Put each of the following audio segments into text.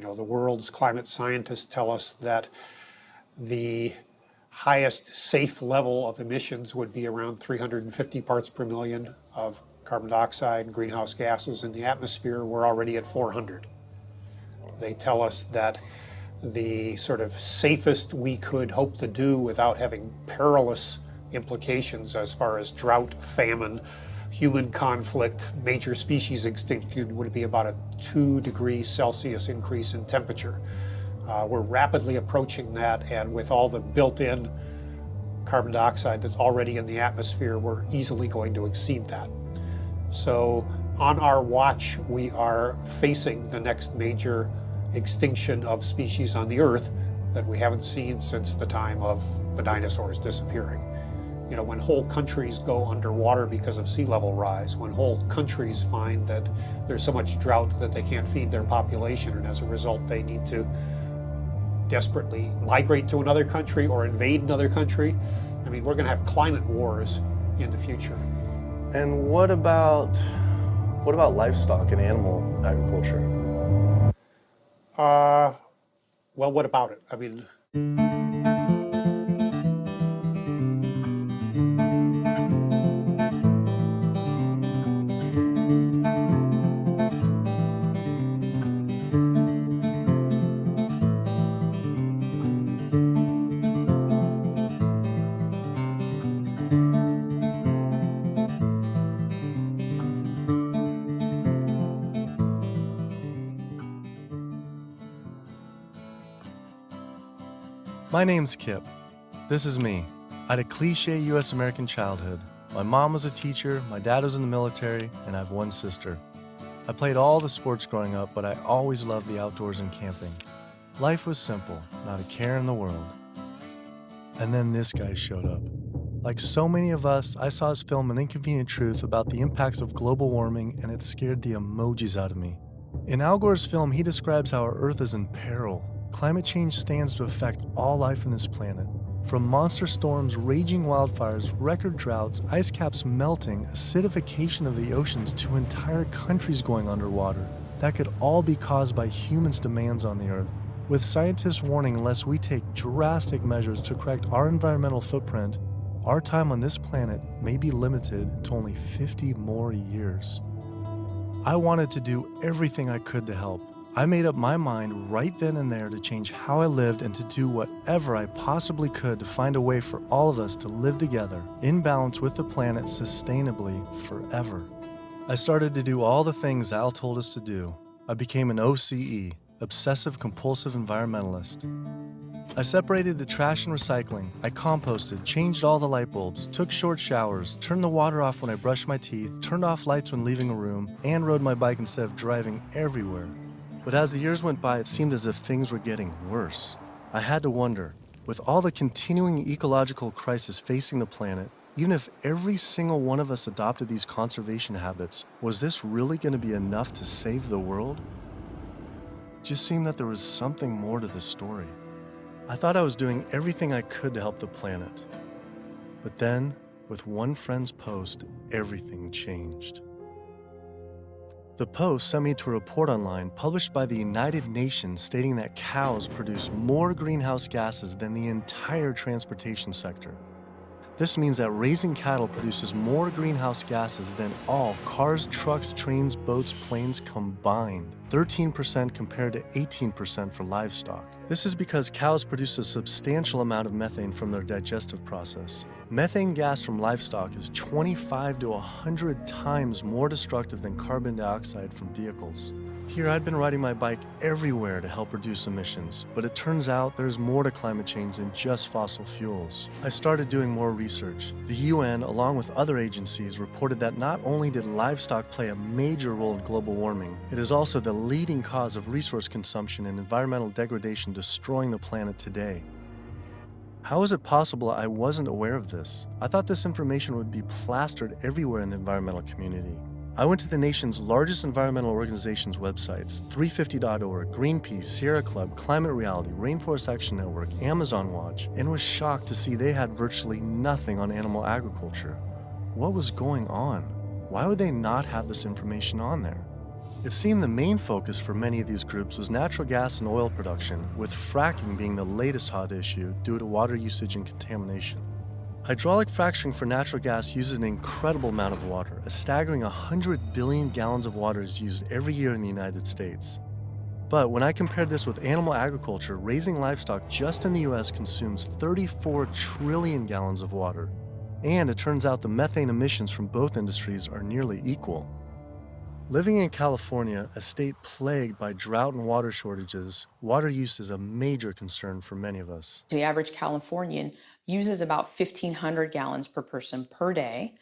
The world's climate scientists tell us that the highest safe level of emissions would be around 350 parts per million of carbon dioxide and greenhouse gases in the atmosphere. We're already at 400. They tell us that the sort of safest we could hope to do without having perilous implications as far as drought, famine, human conflict, major species extinction would be about a 2 degrees Celsius increase in temperature. We're rapidly approaching that, and with all the built-in carbon dioxide that's already in the atmosphere, we're easily going to exceed that. So on our watch, we are facing the next major extinction of species on the Earth that we haven't seen since the time of the dinosaurs disappearing. When whole countries go underwater because of sea level rise, when whole countries find that there's so much drought that they can't feed their population, and as a result they need to desperately migrate to another country or invade another country, we're going to have climate wars in the future. And what about livestock and animal agriculture? Well, what about it? My name's Kip. This is me. I had a cliche US American childhood. My mom was a teacher, my dad was in the military, and I have one sister. I played all the sports growing up, but I always loved the outdoors and camping. Life was simple, not a care in the world. And then this guy showed up. Like so many of us, I saw his film An Inconvenient Truth about the impacts of global warming, and it scared the emojis out of me. In Al Gore's film, he describes how our Earth is in peril. Climate change stands to affect all life on this planet. From monster storms, raging wildfires, record droughts, ice caps melting, acidification of the oceans, to entire countries going underwater. That could all be caused by humans' demands on the Earth. With scientists warning unless we take drastic measures to correct our environmental footprint, our time on this planet may be limited to only 50 more years. I wanted to do everything I could to help. I made up my mind right then and there to change how I lived and to do whatever I possibly could to find a way for all of us to live together, in balance with the planet sustainably forever. I started to do all the things Al told us to do. I became an OCE, Obsessive Compulsive Environmentalist. I separated the trash and recycling. I composted, changed all the light bulbs, took short showers, turned the water off when I brushed my teeth, turned off lights when leaving a room, and rode my bike instead of driving everywhere. But as the years went by, it seemed as if things were getting worse. I had to wonder, with all the continuing ecological crisis facing the planet, even if every single one of us adopted these conservation habits, was this really going to be enough to save the world? It just seemed that there was something more to the story. I thought I was doing everything I could to help the planet. But then, with one friend's post, everything changed. The post sent me to a report online published by the United Nations stating that cows produce more greenhouse gases than the entire transportation sector. This means that raising cattle produces more greenhouse gases than all cars, trucks, trains, boats, planes combined, 13% compared to 18% for livestock. This is because cows produce a substantial amount of methane from their digestive process. Methane gas from livestock is 25 to 100 times more destructive than carbon dioxide from vehicles. Here, I'd been riding my bike everywhere to help reduce emissions, but it turns out there's more to climate change than just fossil fuels. I started doing more research. The UN, along with other agencies, reported that not only did livestock play a major role in global warming, it is also the leading cause of resource consumption and environmental degradation destroying the planet today. How is it possible I wasn't aware of this? I thought this information would be plastered everywhere in the environmental community. I went to the nation's largest environmental organizations' websites, 350.org, Greenpeace, Sierra Club, Climate Reality, Rainforest Action Network, Amazon Watch, and was shocked to see they had virtually nothing on animal agriculture. What was going on? Why would they not have this information on there? It seemed the main focus for many of these groups was natural gas and oil production, with fracking being the latest hot issue due to water usage and contamination. Hydraulic fracturing for natural gas uses an incredible amount of water. A staggering 100 billion gallons of water is used every year in the United States. But when I compared this with animal agriculture, raising livestock just in the US consumes 34 trillion gallons of water. And it turns out the methane emissions from both industries are nearly equal. Living in California, a state plagued by drought and water shortages, water use is a major concern for many of us. The average Californian uses about 1,500 gallons per person per day.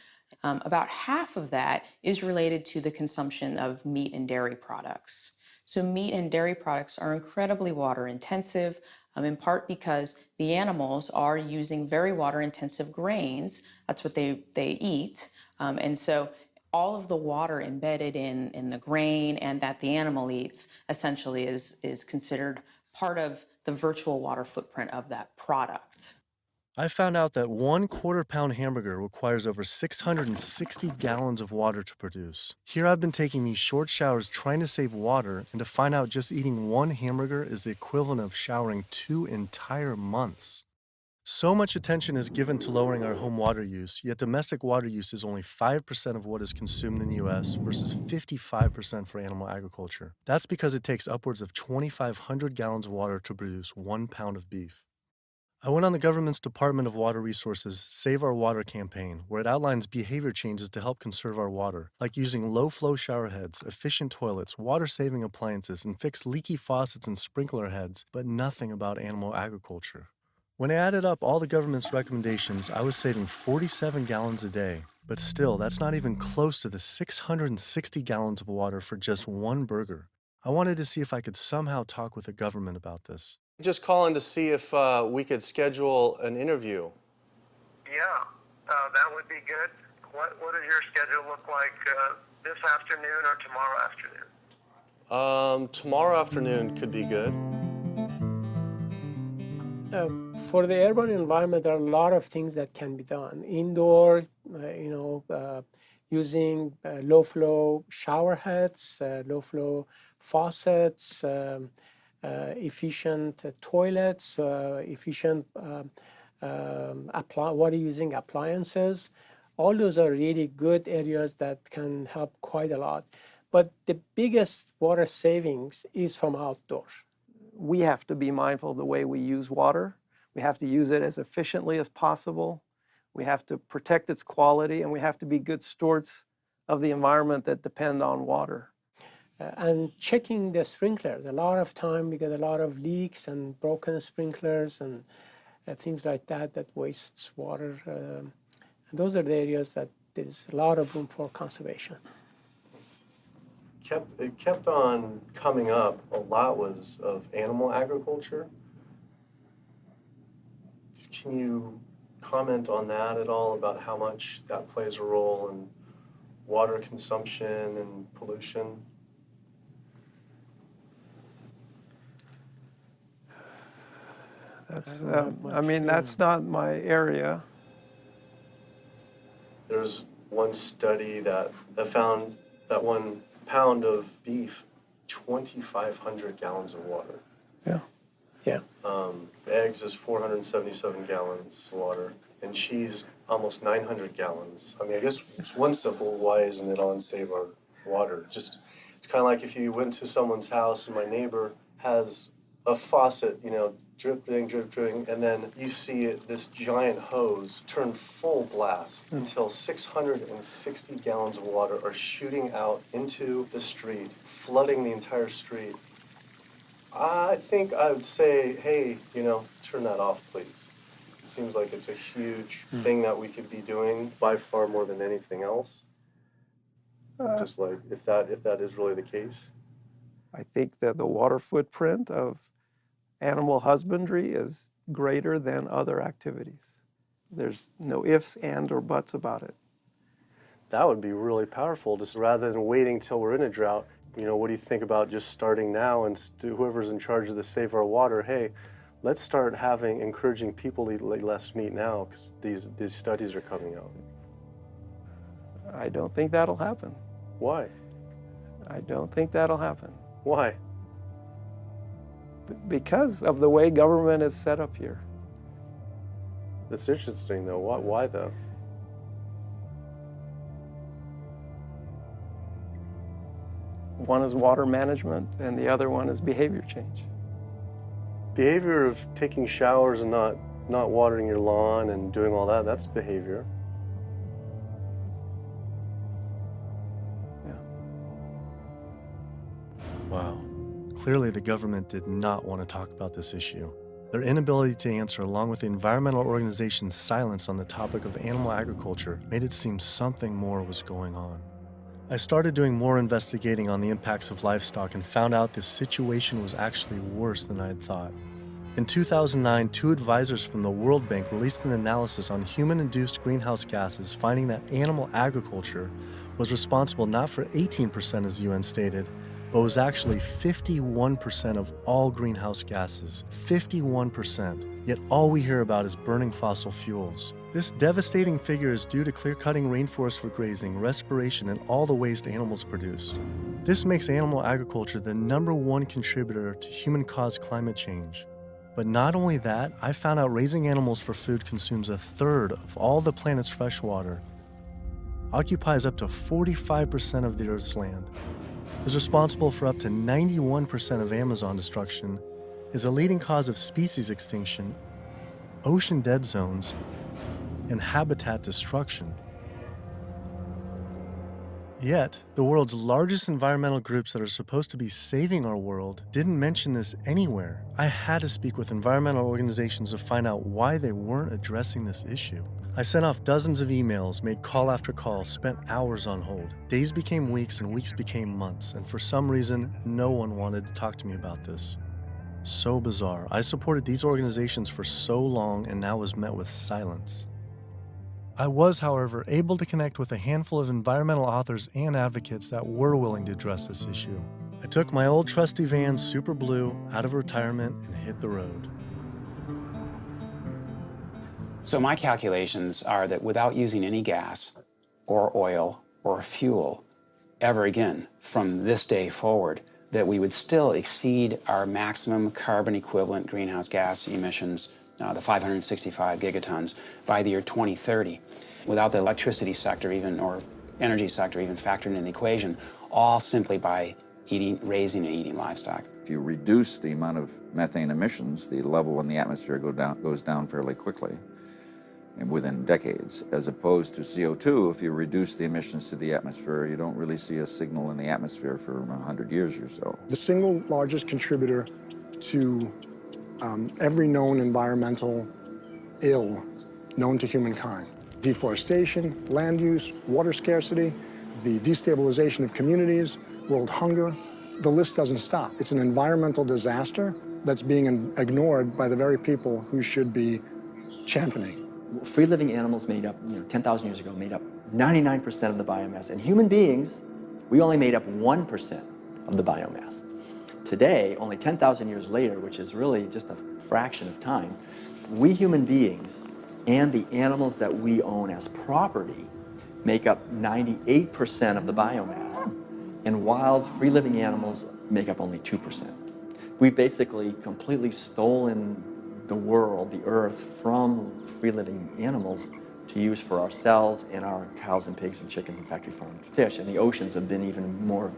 About half of that is related to the consumption of meat and dairy products. So meat and dairy products are incredibly water intensive, in part because the animals are using very water intensive grains. That's what they eat. And so all of the water embedded in the grain and that the animal eats essentially is considered part of the virtual water footprint of that product. I found out that 1/4 pound hamburger requires over 660 gallons of water to produce. Here I've been taking these short showers trying to save water, and to find out just eating one hamburger is the equivalent of showering 2 entire months. So much attention is given to lowering our home water use, yet domestic water use is only 5% of what is consumed in the US versus 55% for animal agriculture. That's because it takes upwards of 2,500 gallons of water to produce 1 pound of beef. I went on the government's Department of Water Resources Save Our Water campaign, where it outlines behavior changes to help conserve our water, like using low-flow shower heads, efficient toilets, water-saving appliances, and fixed leaky faucets and sprinkler heads, but nothing about animal agriculture. When I added up all the government's recommendations, I was saving 47 gallons a day. But still, that's not even close to the 660 gallons of water for just one burger. I wanted to see if I could somehow talk with the government about this. Just calling to see if we could schedule an interview. Yeah, that would be good. What does your schedule look like this afternoon or tomorrow afternoon? Tomorrow afternoon could be good. For the urban environment, there are a lot of things that can be done. Indoor, using low-flow shower heads, low-flow faucets, efficient toilets, efficient water using appliances. All those are really good areas that can help quite a lot. But the biggest water savings is from outdoor. We have to be mindful of the way we use water. We have to use it as efficiently as possible. We have to protect its quality, and we have to be good stewards of the environment that depend on water. And checking the sprinklers. A lot of time we get a lot of leaks and broken sprinklers and things like that that wastes water. And those are the areas that there's a lot of room for conservation. It kept on coming up. A lot was of animal agriculture. Can you comment on that at all, about how much that plays a role in water consumption and pollution? That's not my area. There's one study that found that 1 pound of beef, 2,500 gallons of water. Yeah. Yeah. Eggs is 477 gallons of water, and cheese almost 900 gallons. I mean, I guess it's one simple, why isn't it on Save Our Water? It's kind of like if you went to someone's house and my neighbor has a faucet, dripping, and then you see this giant hose turn full blast until 660 gallons of water are shooting out into the street, flooding the entire street. I think I would say, hey, turn that off, please. It seems like it's a huge thing that we could be doing by far more than anything else. Just like if that is really the case. I think that the water footprint of animal husbandry is greater than other activities. There's no ifs, and, or buts about it. That would be really powerful, just rather than waiting till we're in a drought. What do you think about just starting now, and whoever's in charge of the Save Our Water, hey, let's start encouraging people to eat less meat now, because these studies are coming out. I don't think that'll happen. Why? I don't think that'll happen. Why? Because of the way government is set up here. That's interesting, though. Why though? One is water management, and the other one is behavior change. Behavior of taking showers and not watering your lawn and doing all that, that's behavior. Yeah. Wow. Clearly the government did not want to talk about this issue. Their inability to answer, along with the environmental organization's silence on the topic of animal agriculture, made it seem something more was going on. I started doing more investigating on the impacts of livestock and found out the situation was actually worse than I had thought. In 2009, 2 advisors from the World Bank released an analysis on human-induced greenhouse gases, finding that animal agriculture was responsible not for 18%, as the UN stated, but was actually 51% of all greenhouse gases. 51%. Yet all we hear about is burning fossil fuels. This devastating figure is due to clear-cutting rainforests for grazing, respiration, and all the waste animals produce. This makes animal agriculture the #1 contributor to human-caused climate change. But not only that, I found out raising animals for food consumes 1/3 of all the planet's fresh water, occupies up to 45% of the Earth's land, is responsible for up to 91% of Amazon destruction, is a leading cause of species extinction, ocean dead zones, and habitat destruction. Yet, the world's largest environmental groups that are supposed to be saving our world didn't mention this anywhere. I had to speak with environmental organizations to find out why they weren't addressing this issue. I sent off dozens of emails, made call after call, spent hours on hold. Days became weeks and weeks became months, and for some reason, no one wanted to talk to me about this. So bizarre. I supported these organizations for so long and now was met with silence. I was, however, able to connect with a handful of environmental authors and advocates that were willing to address this issue. I took my old trusty van, Super Blue, out of retirement and hit the road. So my calculations are that without using any gas or oil or fuel ever again from this day forward, that we would still exceed our maximum carbon equivalent greenhouse gas emissions, the 565 gigatons, by the year 2030, without the electricity sector even, or energy sector even factored in the equation, all simply by raising and eating livestock. If you reduce the amount of methane emissions, the level in the atmosphere goes down fairly quickly, and within decades, as opposed to CO2. If you reduce the emissions to the atmosphere, you don't really see a signal in the atmosphere for 100 years or so. The single largest contributor to every known environmental ill known to humankind: deforestation, land use, water scarcity, the destabilization of communities, world hunger. The list doesn't stop. It's an environmental disaster that's being ignored by the very people who should be championing. Free-living animals made up, 10,000 years ago, made up 99% of the biomass. And human beings, we only made up 1% of the biomass. Today, only 10,000 years later, which is really just a fraction of time, we human beings and the animals that we own as property make up 98% of the biomass, and wild free-living animals make up only 2%. We've basically completely stolen the world, the earth, from free-living animals to use for ourselves and our cows and pigs and chickens and factory farmed fish, and the oceans have been even more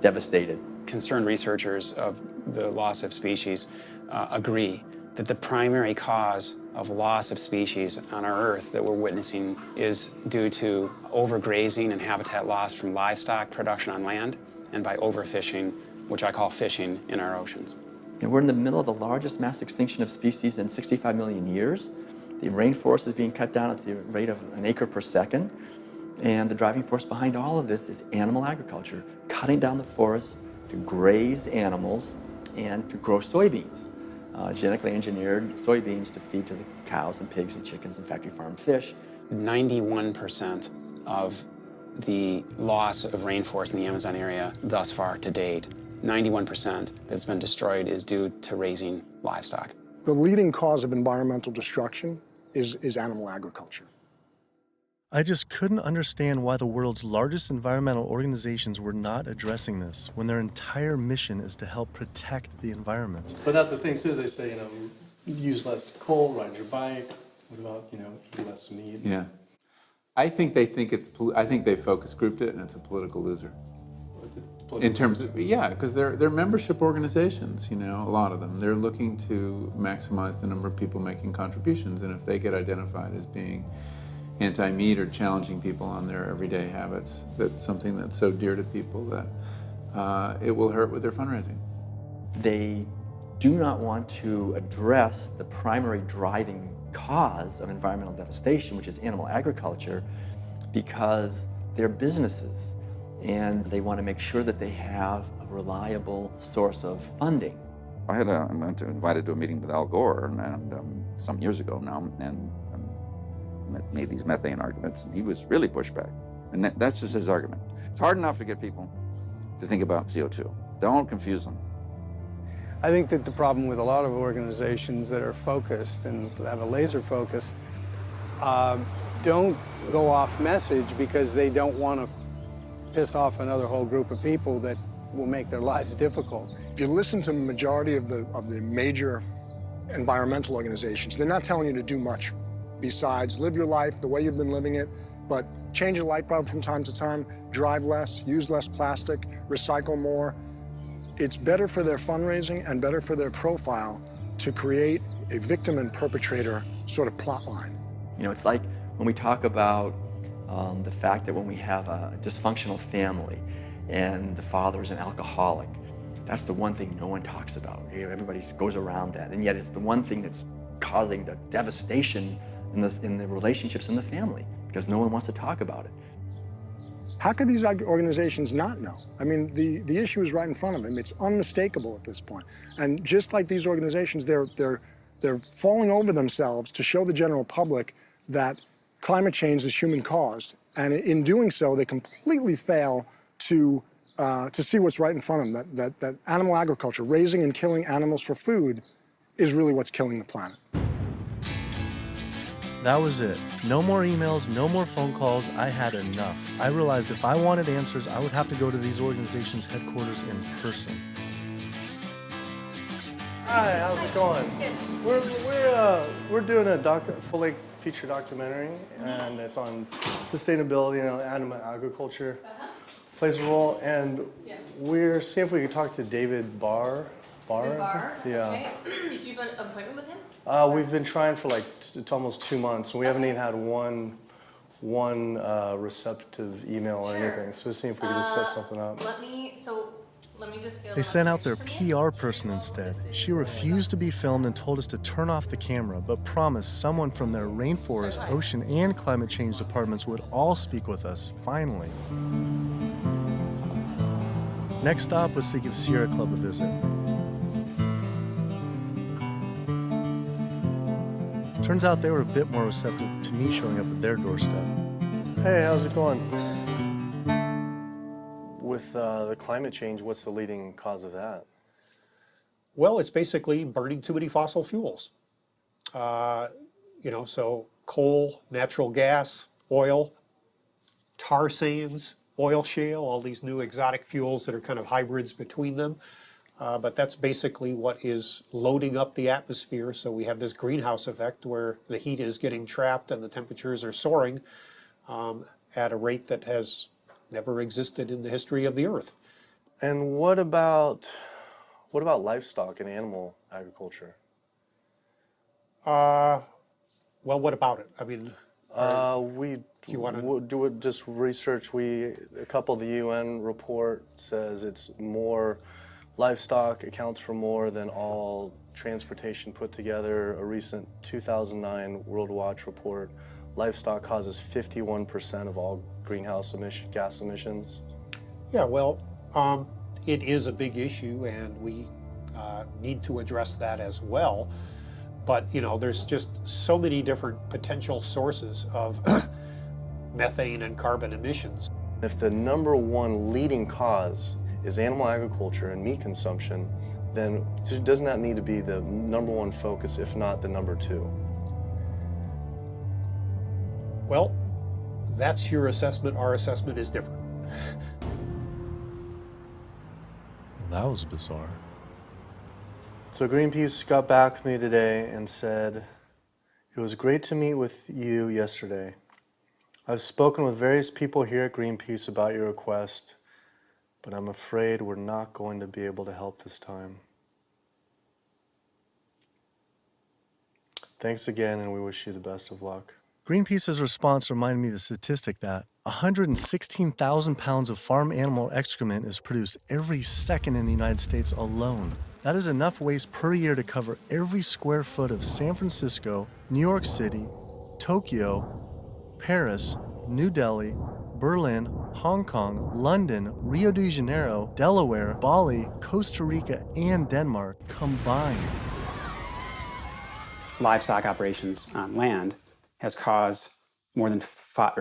devastated. Concerned researchers of the loss of species agree that the primary cause of loss of species on our Earth that we're witnessing is due to overgrazing and habitat loss from livestock production on land, and by overfishing, which I call fishing, in our oceans. And we're in the middle of the largest mass extinction of species in 65 million years. The rainforest is being cut down at the rate of an acre per second. And the driving force behind all of this is animal agriculture, cutting down the forest to graze animals and to grow soybeans, genetically engineered soybeans to feed to the cows and pigs and chickens and factory farmed fish. 91% of the loss of rainforest in the Amazon area thus far to date, 91% that's been destroyed, is due to raising livestock. The leading cause of environmental destruction is animal agriculture. I just couldn't understand why the world's largest environmental organizations were not addressing this when their entire mission is to help protect the environment. But that's the thing too, is they say, use less coal, ride your bike. What about, eat less meat? Yeah. I think they focus grouped it and it's a political loser. In terms of, because they're membership organizations, a lot of them. They're looking to maximize the number of people making contributions, and if they get identified as being anti-meat or challenging people on their everyday habits, that's something that's so dear to people that it will hurt with their fundraising. They do not want to address the primary driving cause of environmental devastation, which is animal agriculture, because they're businesses and they want to make sure that they have a reliable source of funding. I went invited to a meeting with Al Gore and some years ago now, and made these methane arguments, and he was really pushed back. And that's just his argument. It's hard enough to get people to think about CO2. Don't confuse them. I think that the problem with a lot of organizations that are focused and have a laser focus don't go off message because they don't want to piss off another whole group of people that will make their lives difficult. If you listen to the majority of the major environmental organizations, they're not telling you to do much besides live your life the way you've been living it, but change your light bulb from time to time, drive less, use less plastic, recycle more. It's better for their fundraising and better for their profile to create a victim and perpetrator sort of plot line. It's like when we talk about the fact that when we have a dysfunctional family and the father is an alcoholic, that's the one thing no one talks about. Everybody goes around that, and yet it's the one thing that's causing the devastation in the relationships in the family, because no one wants to talk about it. How could these organizations not know? I mean, the issue is right in front of them. It's unmistakable at this point. And just like these organizations, they're falling over themselves to show the general public that climate change is human-caused. And in doing so, they completely fail to see what's right in front of them, that animal agriculture, raising and killing animals for food, is really what's killing the planet. That was it. No more emails, no more phone calls. I had enough. I realized if I wanted answers, I would have to go to these organizations' headquarters in person. Hi, how's it going? We're doing a full-length feature documentary, and it's on sustainability and animal agriculture plays a role. And we're seeing if we can talk to David Barr. Barr? Yeah. Okay. Do you have an appointment with him? We've been trying for it's almost 2 months, and we haven't even had one receptive email or anything. So we're seeing if we can just set something up. Let me just get They sent out their PR person instead. She refused to be filmed and told us to turn off the camera, but promised someone from their rainforest, ocean, and climate change departments would all speak with us, finally. Next stop was to give Sierra Club a visit. Turns out they were a bit more receptive to me showing up at their doorstep. Hey, how's it going? With the climate change, what's the leading cause of that? Well, it's basically burning too many fossil fuels. So coal, natural gas, oil, tar sands, oil shale, all these new exotic fuels that are kind of hybrids between them. But that's basically what is loading up the atmosphere. So we have this greenhouse effect where the heat is getting trapped and the temperatures are soaring at a rate that has never existed in the history of the Earth. And what about livestock and animal agriculture? Well, what about it? I mean, we do just research. A couple of the UN report says it's more. Livestock accounts for more than all transportation put together. A recent 2009 World Watch report, livestock causes 51% of all greenhouse gas emissions. Yeah, well, it is a big issue, and we need to address that as well. But, there's just so many different potential sources of methane and carbon emissions. If the number one leading cause is animal agriculture and meat consumption, then doesn't that need to be the number one focus, if not the number two? Well, That's your assessment. Our assessment is different. That was bizarre. So Greenpeace got back with me today and said, "It was great to meet with you yesterday. I've spoken with various people here at Greenpeace about your request, but I'm afraid we're not going to be able to help this time. Thanks again, and we wish you the best of luck." Greenpeace's response reminded me of the statistic that 116,000 pounds of farm animal excrement is produced every second in the United States alone. That is enough waste per year to cover every square foot of San Francisco, New York City, Tokyo, Paris, New Delhi, Berlin, Hong Kong, London, Rio de Janeiro, Delaware, Bali, Costa Rica, and Denmark combined. Livestock operations on land has caused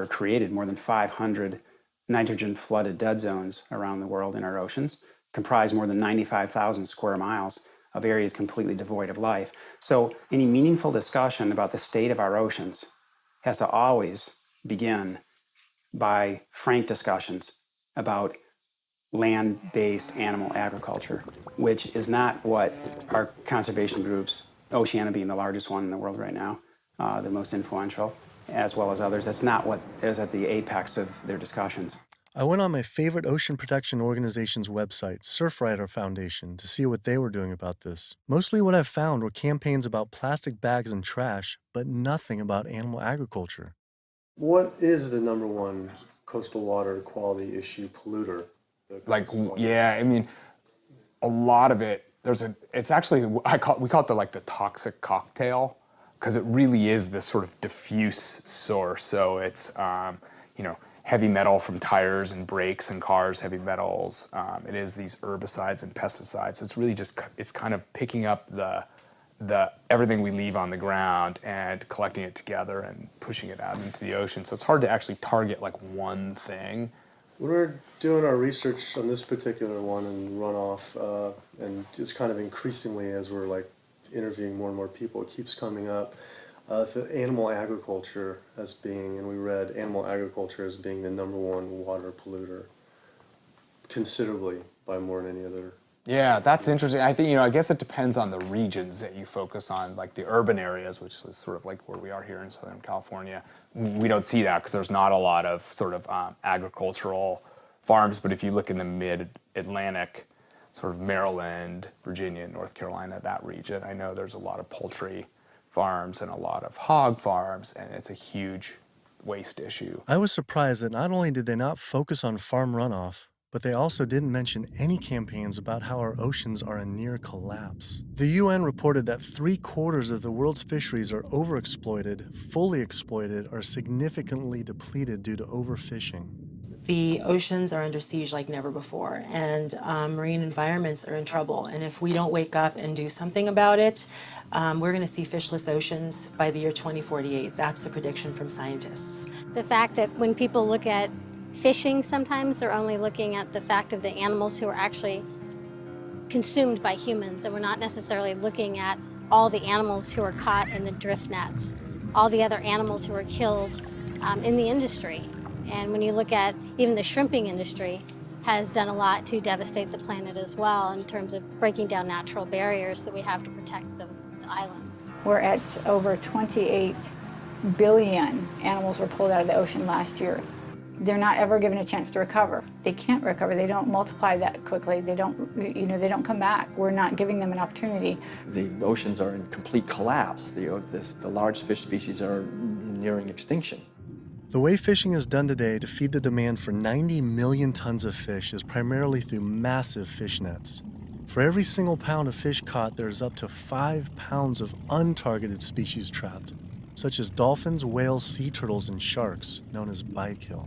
created more than 500 nitrogen-flooded dead zones around the world in our oceans, comprise more than 95,000 square miles of areas completely devoid of life. So any meaningful discussion about the state of our oceans has to always begin by frank discussions about land-based animal agriculture, which is not what our conservation groups, Oceana being the largest one in the world right now, the most influential, as well as others, that's not what is at the apex of their discussions. I went on my favorite ocean protection organization's website, Surfrider Foundation, to see what they were doing about this. Mostly what I found were campaigns about plastic bags and trash, but nothing about animal agriculture. What is the number one coastal water quality issue polluter? Yeah, I mean, a lot of it, it's actually, we call it the toxic cocktail, because it really is this sort of diffuse source. So it's, heavy metal from tires and brakes and cars, heavy metals. It is these herbicides and pesticides. So it's really it's kind of picking up the everything we leave on the ground and collecting it together and pushing it out into the ocean. So it's hard to actually target like one thing. When we're doing our research on this particular one and runoff, and just kind of increasingly as we're interviewing more and more people, it keeps coming up. The animal agriculture as being, and we read animal agriculture as being the number one water polluter, considerably by more than any other. Yeah, that's interesting. I think, I guess it depends on the regions that you focus on, like the urban areas, which is sort of like where we are here in Southern California. We don't see that because there's not a lot of sort of agricultural farms, but if you look in the mid-Atlantic, sort of Maryland, Virginia, North Carolina, that region, I know there's a lot of poultry farms and a lot of hog farms, and it's a huge waste issue. I was surprised that not only did they not focus on farm runoff, but they also didn't mention any campaigns about how our oceans are in near collapse. The UN reported that 3/4 of the world's fisheries are overexploited, fully exploited, or significantly depleted due to overfishing. The oceans are under siege like never before, and marine environments are in trouble. And if we don't wake up and do something about it, we're going to see fishless oceans by the year 2048. That's the prediction from scientists. The fact that when people look at fishing, sometimes they're only looking at the fact of the animals who are actually consumed by humans, and we're not necessarily looking at all the animals who are caught in the drift nets, all the other animals who are killed in the industry. And when you look at even the shrimping industry has done a lot to devastate the planet as well in terms of breaking down natural barriers that we have to protect the islands. We're at over 28 billion animals were pulled out of the ocean last year. They're not ever given a chance to recover. They can't recover. They don't multiply that quickly. They don't, they don't come back. We're not giving them an opportunity. The oceans are in complete collapse. The large fish species are nearing extinction. The way fishing is done today to feed the demand for 90 million tons of fish is primarily through massive fish nets. For every single pound of fish caught, there's up to 5 pounds of untargeted species trapped, such as dolphins, whales, sea turtles, and sharks, known as bykill.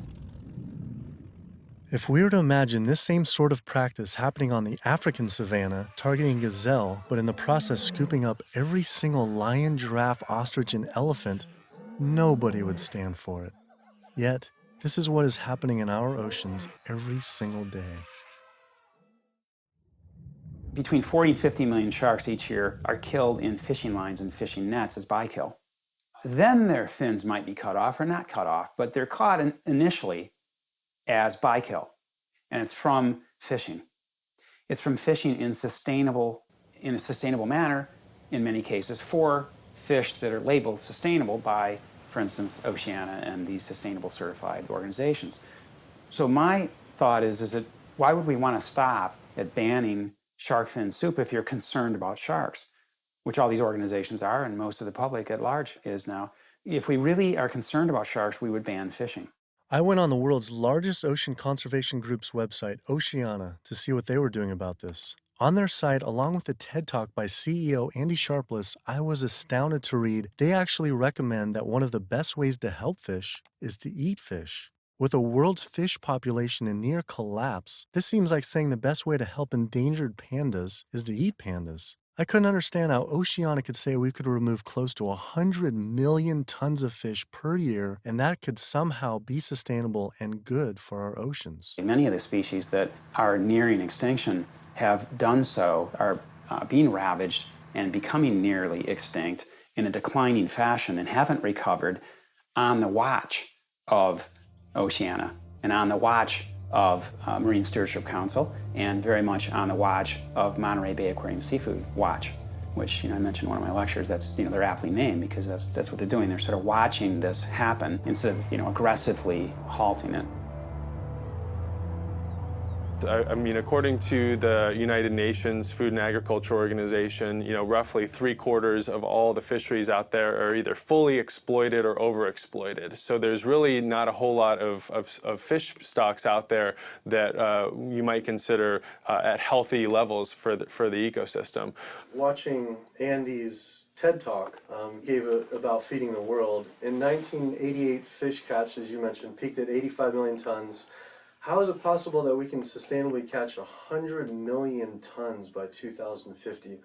If we were to imagine this same sort of practice happening on the African savanna, targeting gazelle, but in the process scooping up every single lion, giraffe, ostrich, and elephant, nobody would stand for it. Yet, this is what is happening in our oceans every single day. Between 40 and 50 million sharks each year are killed in fishing lines and fishing nets as bykill. then their fins might be cut off or not cut off, but they're caught initially as bykill, and it's from fishing. It's from fishing in a sustainable manner, in many cases, for fish that are labeled sustainable by, for instance, Oceana and these sustainable certified organizations. So my thought is that why would we want to stop at banning shark fin soup if you're concerned about sharks, which all these organizations are, and most of the public at large is now. If we really are concerned about sharks, we would ban fishing. I went on the world's largest ocean conservation group's website, Oceana, to see what they were doing about this. On their site, along with a TED Talk by CEO Andy Sharpless, I was astounded to read they actually recommend that one of the best ways to help fish is to eat fish. With the world's fish population in near collapse, this seems like saying the best way to help endangered pandas is to eat pandas. I couldn't understand how Oceana could say we could remove close to 100 million tons of fish per year, and that could somehow be sustainable and good for our oceans. Many of the species that are nearing extinction have done so, are being ravaged and becoming nearly extinct in a declining fashion and haven't recovered on the watch of Oceana and on the watch of Marine Stewardship Council, and very much on the watch of Monterey Bay Aquarium Seafood Watch, which I mentioned in one of my lectures. That's they're aptly named because that's what they're doing. They're sort of watching this happen instead of aggressively halting it. I mean, according to the United Nations Food and Agriculture Organization, roughly 3/4 of all the fisheries out there are either fully exploited or overexploited. So there's really not a whole lot of fish stocks out there that you might consider at healthy levels for the ecosystem. Watching Andy's TED Talk gave about feeding the world. In 1988, fish catch, as you mentioned, peaked at 85 million tons. How is it possible that we can sustainably catch 100 million tons by 2050,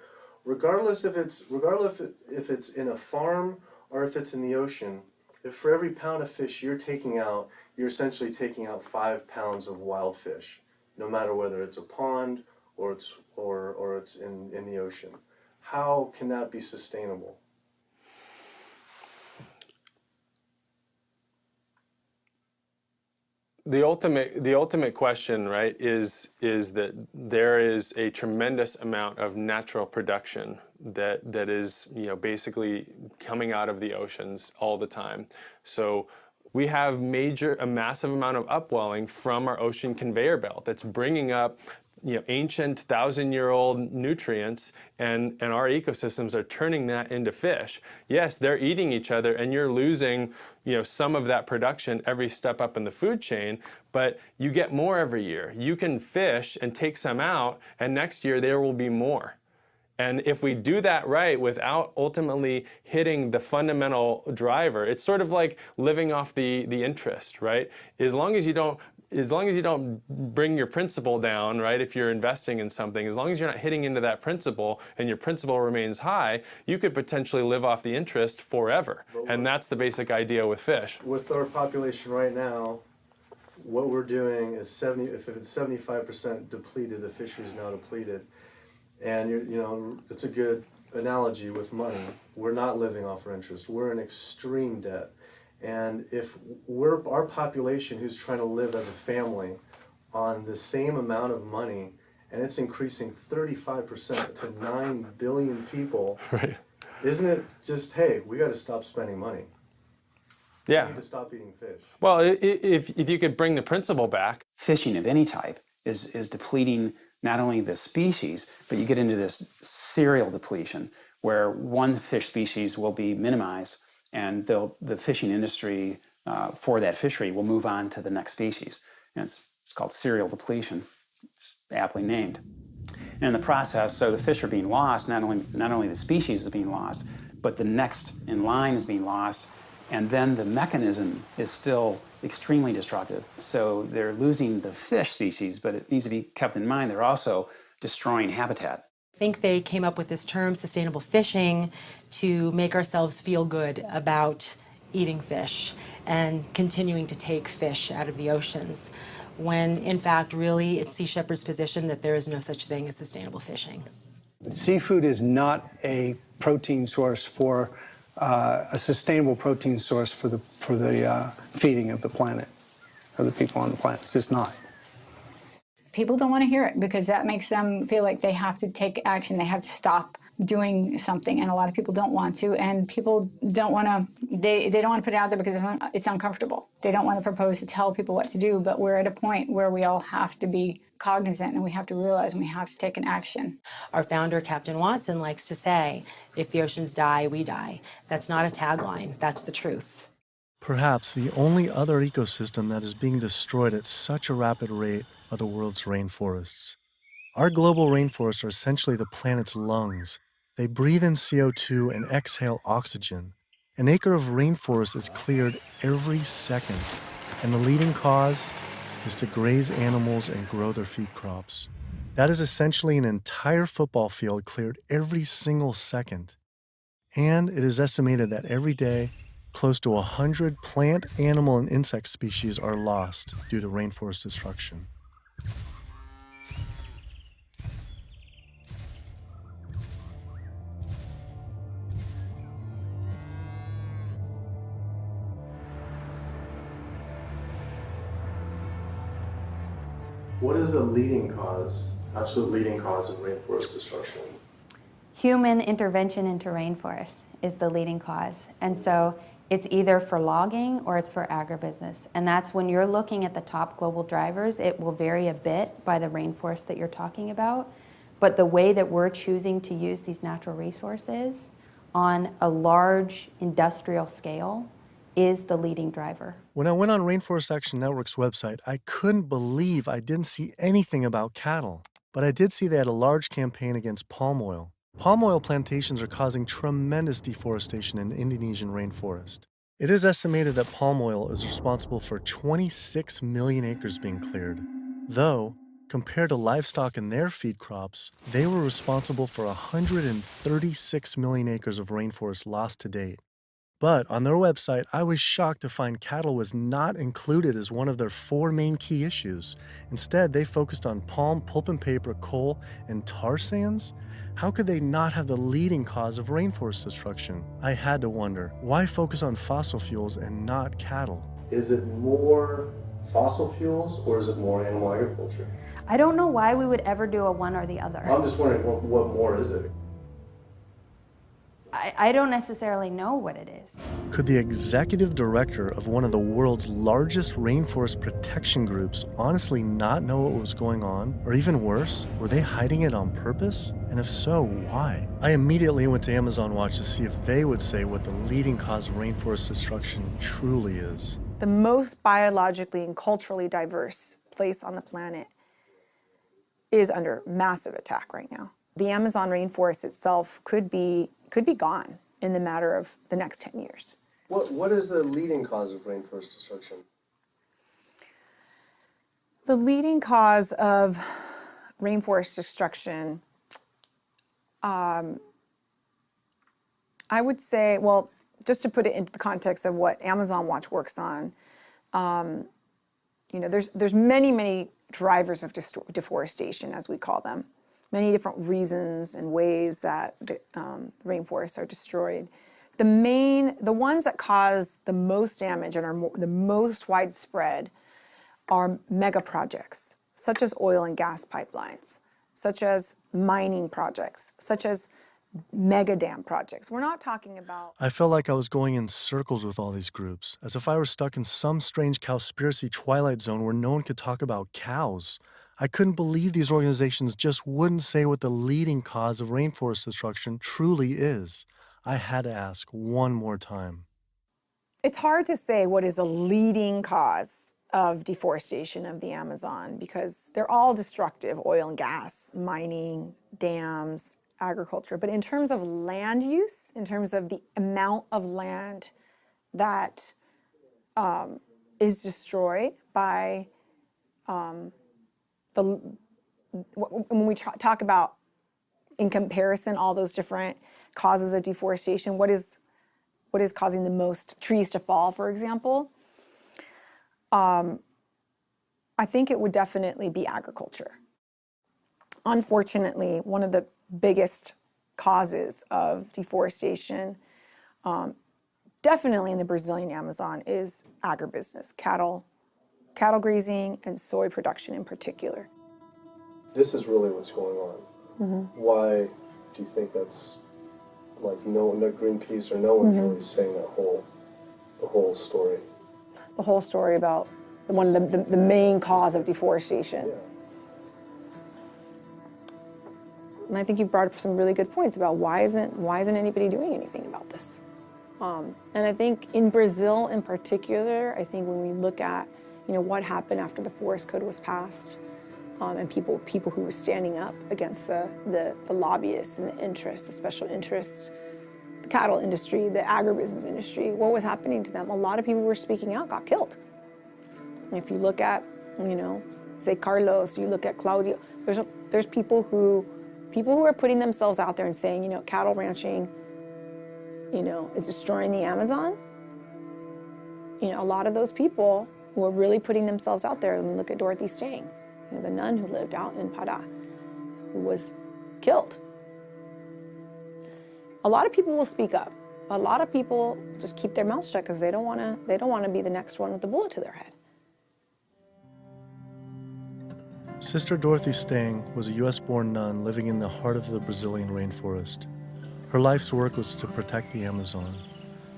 regardless if it's in a farm or if it's in the ocean? If for every pound of fish you're taking out, you're essentially taking out 5 pounds of wild fish, no matter whether it's a pond or it's in the ocean. How can that be sustainable? The ultimate question, right, is that there is a tremendous amount of natural production that is basically coming out of the oceans all the time. So we have a massive amount of upwelling from our ocean conveyor belt that's bringing up ancient 1,000-year-old nutrients, and our ecosystems are turning that into fish. Yes, they're eating each other, and you're losing some of that production every step up in the food chain, but you get more every year. You can fish and take some out, and next year there will be more. And if we do that right without ultimately hitting the fundamental driver, it's sort of like living off the interest, right? As long as you don't bring your principal down, right, if you're investing in something, as long as you're not hitting into that principal and your principal remains high, you could potentially live off the interest forever. And that's the basic idea with fish. With our population right now, what we're doing is if it's 75% depleted, the fishery is now depleted. And it's a good analogy with money. We're not living off our interest. We're in extreme debt. And if our population who's trying to live as a family on the same amount of money, and it's increasing 35% to 9 billion people, right. Isn't it just, hey, we got to stop spending money? Yeah. We need to stop eating fish. Well, if you could bring the principle back. Fishing of any type is depleting not only the species, but you get into this serial depletion where one fish species will be minimized, and the fishing industry for that fishery will move on to the next species. And it's called serial depletion, aptly named. And in the process, so the fish are being lost, not only the species is being lost, but the next in line is being lost, and then the mechanism is still extremely destructive. So they're losing the fish species, but it needs to be kept in mind they're also destroying habitat. I think they came up with this term, sustainable fishing, to make ourselves feel good about eating fish and continuing to take fish out of the oceans, when in fact, really, it's Sea Shepherd's position that there is no such thing as sustainable fishing. Seafood is not a protein source for a sustainable protein source for the feeding of the planet, of the people on the planet. It's just not. People don't want to hear it because that makes them feel like they have to take action. They have to stop doing something, and a lot of people don't want to, and people don't want to, they don't want to put it out there because it's uncomfortable. They don't want to propose to tell people what to do, but we're at a point where we all have to be cognizant and we have to realize and we have to take an action. Our founder, Captain Watson, likes to say, if the oceans die, we die. That's not a tagline, that's the truth. Perhaps the only other ecosystem that is being destroyed at such a rapid rate are the world's rainforests. Our global rainforests are essentially the planet's lungs. They breathe in CO2 and exhale oxygen. An acre of rainforest is cleared every second, and the leading cause is to graze animals and grow their feed crops. That is essentially an entire football field cleared every single second. And it is estimated that every day, close to 100 plant, animal, and insect species are lost due to rainforest destruction. What is the leading cause, absolute leading cause of rainforest destruction? Human intervention into rainforests is the leading cause. And so it's either for logging or it's for agribusiness. And that's when you're looking at the top global drivers, it will vary a bit by the rainforest that you're talking about. But the way that we're choosing to use these natural resources on a large industrial scale is the leading driver. When I went on Rainforest Action Network's website, I couldn't believe I didn't see anything about cattle. But I did see they had a large campaign against palm oil. Palm oil plantations are causing tremendous deforestation in the Indonesian rainforest. It is estimated that palm oil is responsible for 26 million acres being cleared. Though, compared to livestock and their feed crops, they were responsible for 136 million acres of rainforest lost to date. But on their website, I was shocked to find cattle was not included as one of their 4 main key issues. Instead, they focused on palm, pulp and paper, coal, and tar sands. How could they not have the leading cause of rainforest destruction? I had to wonder, why focus on fossil fuels and not cattle? Is it more fossil fuels or is it more animal agriculture? I don't know why we would ever do a one or the other. I'm just wondering, what more is it? I don't necessarily know what it is. Could the executive director of one of the world's largest rainforest protection groups honestly not know what was going on? Or even worse, were they hiding it on purpose? And if so, why? I immediately went to Amazon Watch to see if they would say what the leading cause of rainforest destruction truly is. The most biologically and culturally diverse place on the planet is under massive attack right now. The Amazon rainforest itself could be gone in the matter of the next 10 years. What is the leading cause of rainforest destruction? The leading cause of rainforest destruction, I would say, well, just to put it into the context of what Amazon Watch works on, there's many drivers of deforestation, as we call them. Many different reasons and ways that the rainforests are destroyed. The ones that cause the most damage and are the most widespread are mega projects, such as oil and gas pipelines, such as mining projects, such as mega dam projects. We're not talking about... I felt like I was going in circles with all these groups, as if I were stuck in some strange Cowspiracy twilight zone where no one could talk about cows. I couldn't believe these organizations just wouldn't say what the leading cause of rainforest destruction truly is. I had to ask one more time. It's hard to say what is a leading cause of deforestation of the Amazon because they're all destructive: oil and gas, mining, dams, agriculture. But in terms of land use, in terms of the amount of land that is destroyed by when we talk about, in comparison, all those different causes of deforestation, what is causing the most trees to fall, for example, I think it would definitely be agriculture. Unfortunately, one of the biggest causes of deforestation Definitely in the Brazilian Amazon is agribusiness, cattle grazing, and soy production in particular. This is really what's going on. Why do you think that's like no Greenpeace or no one's really saying the whole story? The whole story about one of the main cause of deforestation. And I think you brought up some really good points about why isn't anybody doing anything about this? And I think in Brazil in particular, I think when we look at what happened after the Forest Code was passed, and people who were standing up against the lobbyists and the interests, the special interests, the cattle industry, the agribusiness industry, what was happening to them? A lot of people who were speaking out got killed. And if you look at, say Carlos, you look at Claudio, there's people who are putting themselves out there and saying, cattle ranching, is destroying the Amazon. A lot of those people who are really putting themselves out there, and look at Dorothy Stang, the nun who lived out in Pará, who was killed. A lot of people will speak up. A lot of people just keep their mouths shut because they don't want to be the next one with the bullet to their head. Sister Dorothy Stang was a US-born nun living in the heart of the Brazilian rainforest. Her life's work was to protect the Amazon.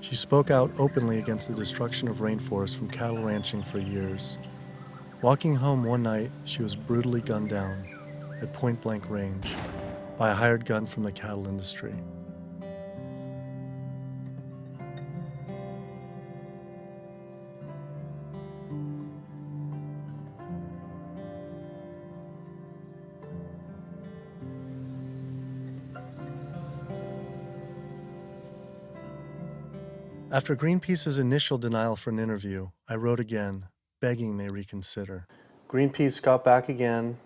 She spoke out openly against the destruction of rainforests from cattle ranching for years. Walking home one night, she was brutally gunned down at point-blank range by a hired gun from the cattle industry. After Greenpeace's initial denial for an interview, I wrote again, begging they reconsider. Greenpeace got back again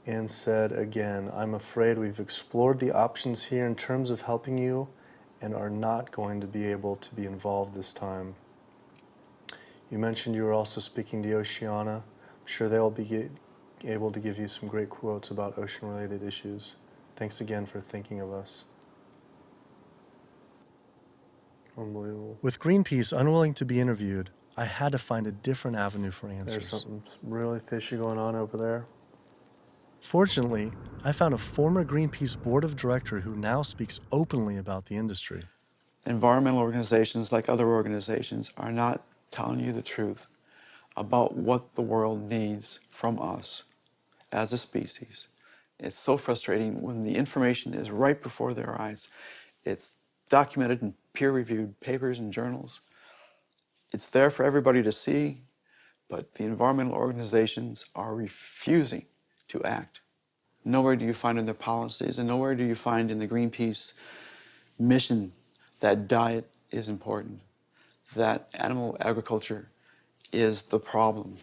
and said again, I'm afraid we've explored the options here in terms of helping you and are not going to be able to be involved this time. You mentioned you were also speaking to Oceana. I'm sure they'll be able to give you some great quotes about ocean-related issues. Thanks again for thinking of us. Unbelievable. With Greenpeace unwilling to be interviewed, I had to find a different avenue for answers. There's something really fishy going on over there. Fortunately, I found a former Greenpeace board of director who now speaks openly about the industry. Environmental organizations, like other organizations, are not telling you the truth about what the world needs from us as a species. It's so frustrating when the information is right before their eyes. It's documented in peer-reviewed papers and journals. It's there for everybody to see, but the environmental organizations are refusing to act. Nowhere do you find in their policies, and nowhere do you find in the Greenpeace mission that diet is important, that animal agriculture is the problem.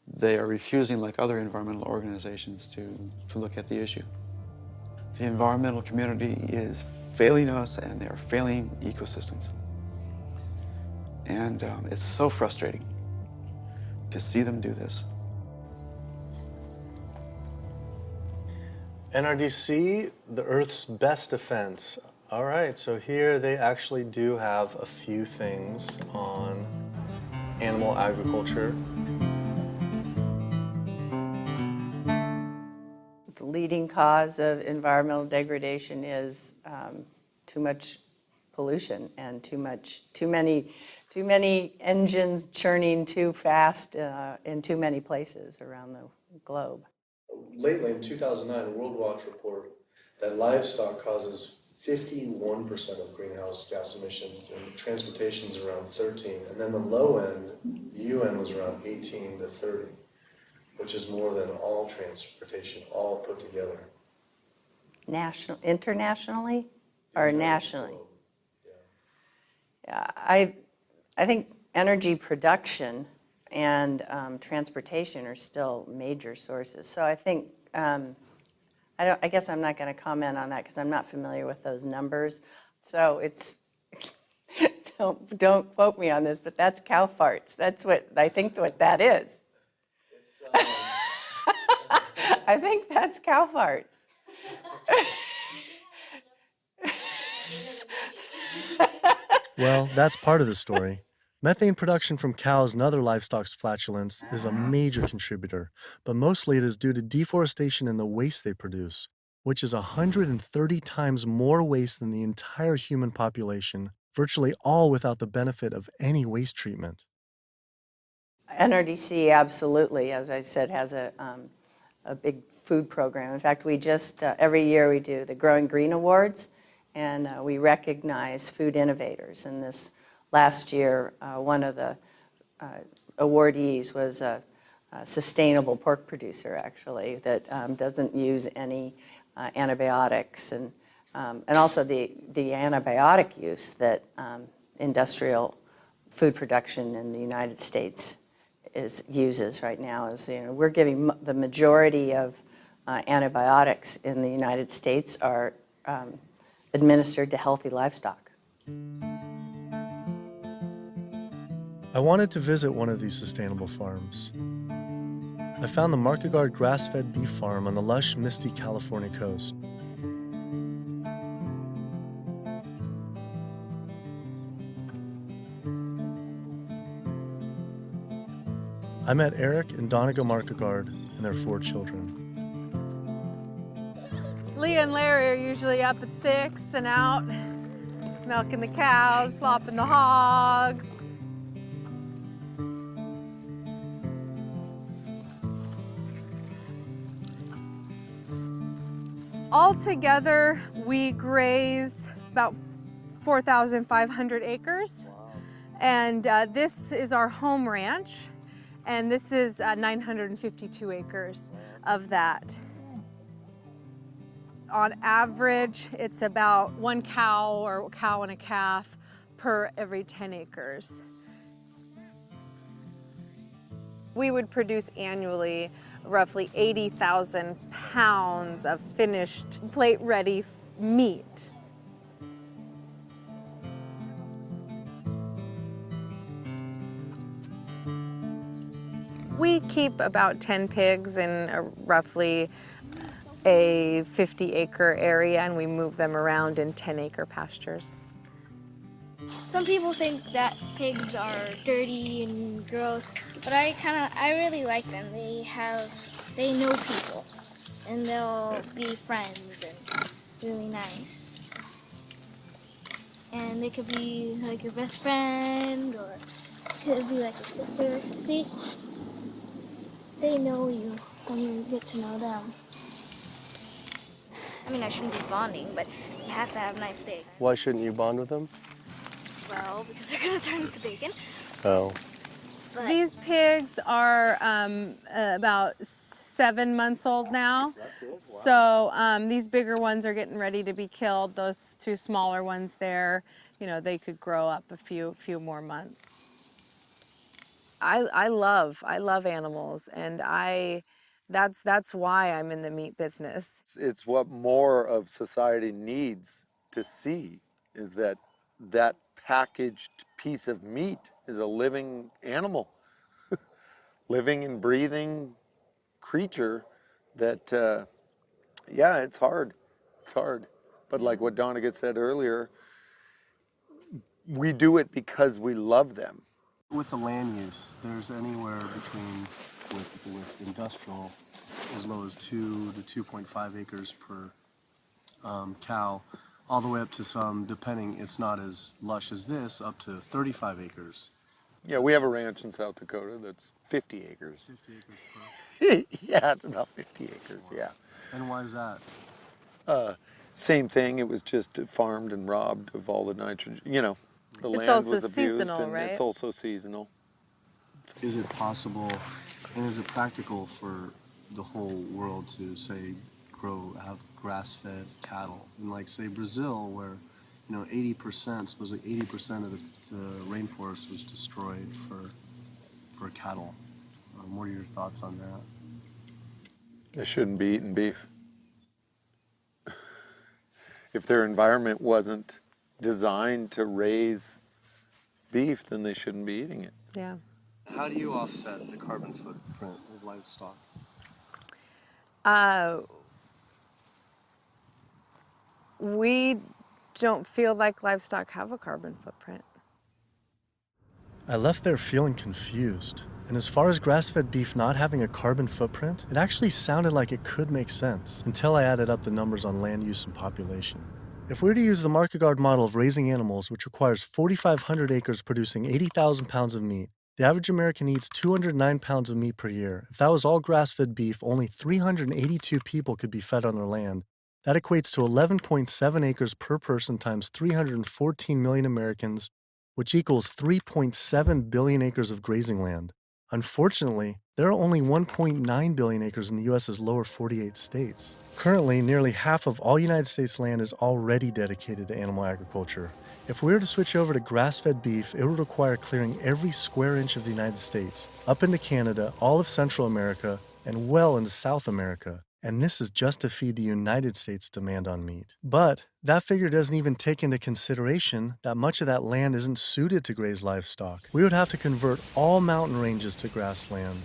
They are refusing, like other environmental organizations, to look at the issue. The environmental community is failing us, and they're failing ecosystems. And it's so frustrating to see them do this. NRDC, the Earth's best defense. All right, so here they actually do have a few things on animal agriculture. The leading cause of environmental degradation is too much pollution and too many engines churning too fast in too many places around the globe. Lately, in 2009, a World Watch report that livestock causes 51% of greenhouse gas emissions, and transportation is around 13, and then the low end, the UN was around 18 to 30, which is more than all transportation, all put together. Internationally or nationally? Yeah, I think energy production and transportation are still major sources. So I think, I guess I'm not going to comment on that because I'm not familiar with those numbers. So it's, don't quote me on this, but that's cow farts. That's what, I think what that is. I think that's cow farts. Well, that's part of the story. Methane production from cows and other livestock's flatulence is a major contributor, but mostly it is due to deforestation and the waste they produce, which is 130 times more waste than the entire human population, virtually all without the benefit of any waste treatment. NRDC absolutely, as I said, has a big food program. In fact, we just, every year we do the Growing Green Awards, and we recognize food innovators. And this last year, one of the awardees was a sustainable pork producer, actually, that doesn't use any antibiotics, and also the antibiotic use that industrial food production in the United States uses right now. Is, we're giving the majority of antibiotics in the United States are administered to healthy livestock. I wanted to visit one of these sustainable farms. I found the Market Guard grass-fed beef farm on the lush, misty California coast. I met Eric and Donegal Market Guard and their 4 children. Leah and Larry are usually up at 6 and out, milking the cows, slopping the hogs. Altogether, we graze about 4,500 acres. And this is our home ranch. And this is 952 acres of that. On average, it's about 1 cow or cow and a calf per every 10 acres. We would produce annually roughly 80,000 pounds of finished plate-ready meat. We keep about 10 pigs in roughly a 50-acre area, and we move them around in 10-acre pastures. Some people think that pigs are dirty and gross, but I really like them. They know people, and they'll be friends and really nice. And they could be like your best friend, or could be like your sister. See? They know you when you get to know them. I mean, I shouldn't be bonding, but you have to have nice pigs. Why shouldn't you bond with them? Well, because they're gonna turn into bacon. Oh. But these pigs are about 7 months old now. So these bigger ones are getting ready to be killed. Those 2 smaller ones there, they could grow up a few more months. I love animals, and that's why I'm in the meat business. It's what more of society needs to see, is that packaged piece of meat is a living animal, living and breathing creature that, yeah, it's hard. It's hard. But like what Donegal said earlier, we do it because we love them. With the land use, there's anywhere between, with industrial, as low as 2 to 2.5 acres per cow, all the way up to some, depending, it's not as lush as this, up to 35 acres. Yeah, we have a ranch in South Dakota that's 50 acres. 50 acres per? Yeah, it's about 50 acres, yeah. And why is that? Same thing, it was just farmed and robbed of all the nitrogen, the land also was abused, seasonal, and right? it's also seasonal. Is it possible, and is it practical for the whole world to, say, have grass-fed cattle? And like, say, Brazil, where, 80%, supposedly 80% of the rainforest was destroyed for cattle. What are your thoughts on that? They shouldn't be eating beef. If their environment wasn't designed to raise beef, then they shouldn't be eating it. Yeah. How do you offset the carbon footprint of livestock? We don't feel like livestock have a carbon footprint. I left there feeling confused. And as far as grass-fed beef not having a carbon footprint, it actually sounded like it could make sense until I added up the numbers on land use and population. If we were to use the market guard model of raising animals, which requires 4,500 acres producing 80,000 pounds of meat, the average American eats 209 pounds of meat per year. If that was all grass-fed beef, only 382 people could be fed on their land. That equates to 11.7 acres per person times 314 million Americans, which equals 3.7 billion acres of grazing land. Unfortunately, there are only 1.9 billion acres in the U.S.'s lower 48 states. Currently, nearly half of all United States land is already dedicated to animal agriculture. If we were to switch over to grass-fed beef, it would require clearing every square inch of the United States, up into Canada, all of Central America, and well into South America. And this is just to feed the United States' demand on meat. But that figure doesn't even take into consideration that much of that land isn't suited to graze livestock. We would have to convert all mountain ranges to grassland,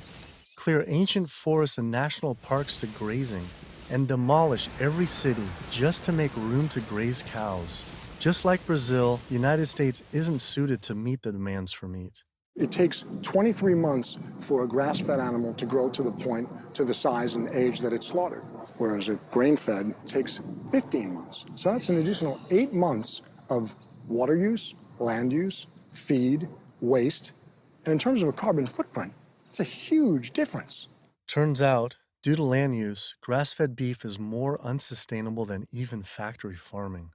clear ancient forests and national parks to grazing, and demolish every city just to make room to graze cows. Just like Brazil, the United States isn't suited to meet the demands for meat. It takes 23 months for a grass-fed animal to grow to the point, to the size and age that it's slaughtered, whereas a grain-fed takes 15 months. So that's an additional 8 months of water use, land use, feed, waste, and in terms of a carbon footprint, it's a huge difference. Turns out, due to land use, grass-fed beef is more unsustainable than even factory farming.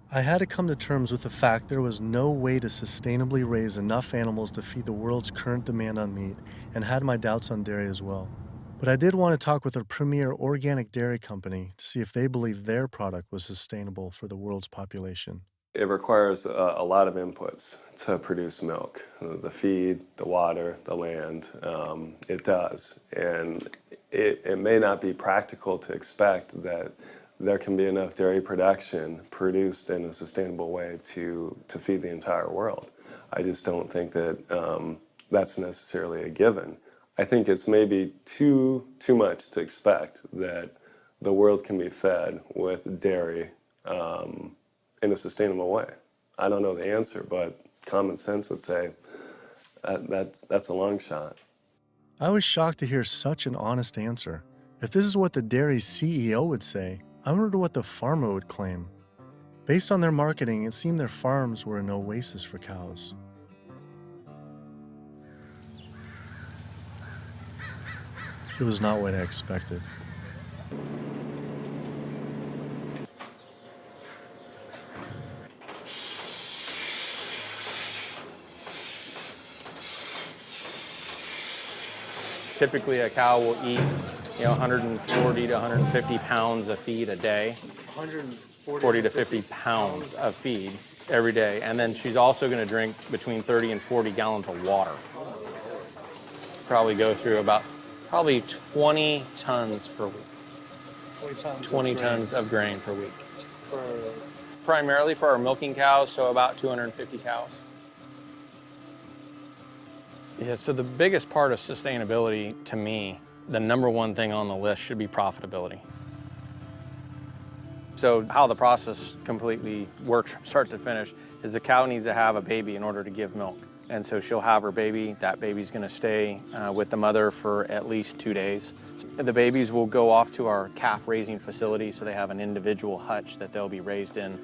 I had to come to terms with the fact there was no way to sustainably raise enough animals to feed the world's current demand on meat, and had my doubts on dairy as well. But I did want to talk with a premier organic dairy company to see if they believe their product was sustainable for the world's population. It requires a lot of inputs to produce milk. The feed, the water, the land, it does. And it may not be practical to expect that there can be enough dairy production produced in a sustainable way to feed the entire world. I just don't think that that's necessarily a given. I think it's maybe too much to expect that the world can be fed with dairy in a sustainable way. I don't know the answer, but common sense would say that's a long shot. I was shocked to hear such an honest answer. If this is what the dairy's CEO would say, I wonder what the farmer would claim. Based on their marketing, it seemed their farms were an oasis for cows. It was not what I expected. Typically, a cow will eat 140 to 150 pounds of feed a day. 140 to 50 pounds of feed every day. And then she's also going to drink between 30 and 40 gallons of water. Probably go through about 20 tons per week. 20 tons of grain per week. Primarily for our milking cows, so about 250 cows. Yeah, so the biggest part of sustainability to me, the number one thing on the list should be profitability. So how the process completely works from start to finish is the cow needs to have a baby in order to give milk. And so she'll have her baby. That baby's going to stay with the mother for at least 2 days. The babies will go off to our calf raising facility, so they have an individual hutch that they'll be raised in.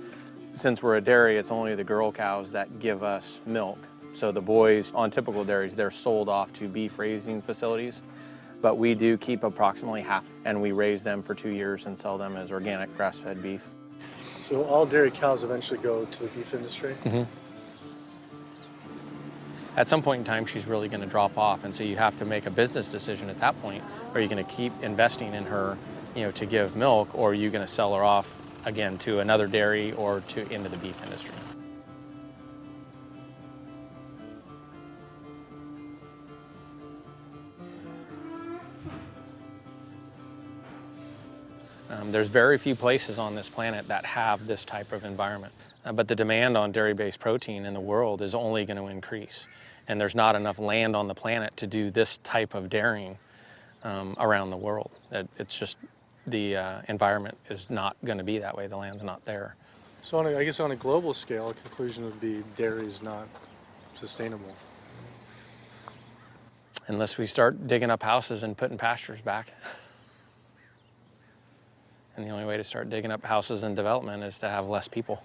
Since we're a dairy, it's only the girl cows that give us milk. So the boys on typical dairies, they're sold off to beef raising facilities. But we do keep approximately half, and we raise them for 2 years and sell them as organic grass-fed beef. So all dairy cows eventually go to the beef industry? Mm-hmm. At some point in time, she's really going to drop off, and so you have to make a business decision at that point. Are you going to keep investing in her, to give milk, or are you going to sell her off again to another dairy or into the beef industry? There's very few places on this planet that have this type of environment. But the demand on dairy-based protein in the world is only going to increase. And there's not enough land on the planet to do this type of dairying around the world. It's just the environment is not going to be that way. The land's not there. So I guess on a global scale, a conclusion would be dairy is not sustainable. Unless we start digging up houses and putting pastures back. And the only way to start digging up houses and development is to have less people.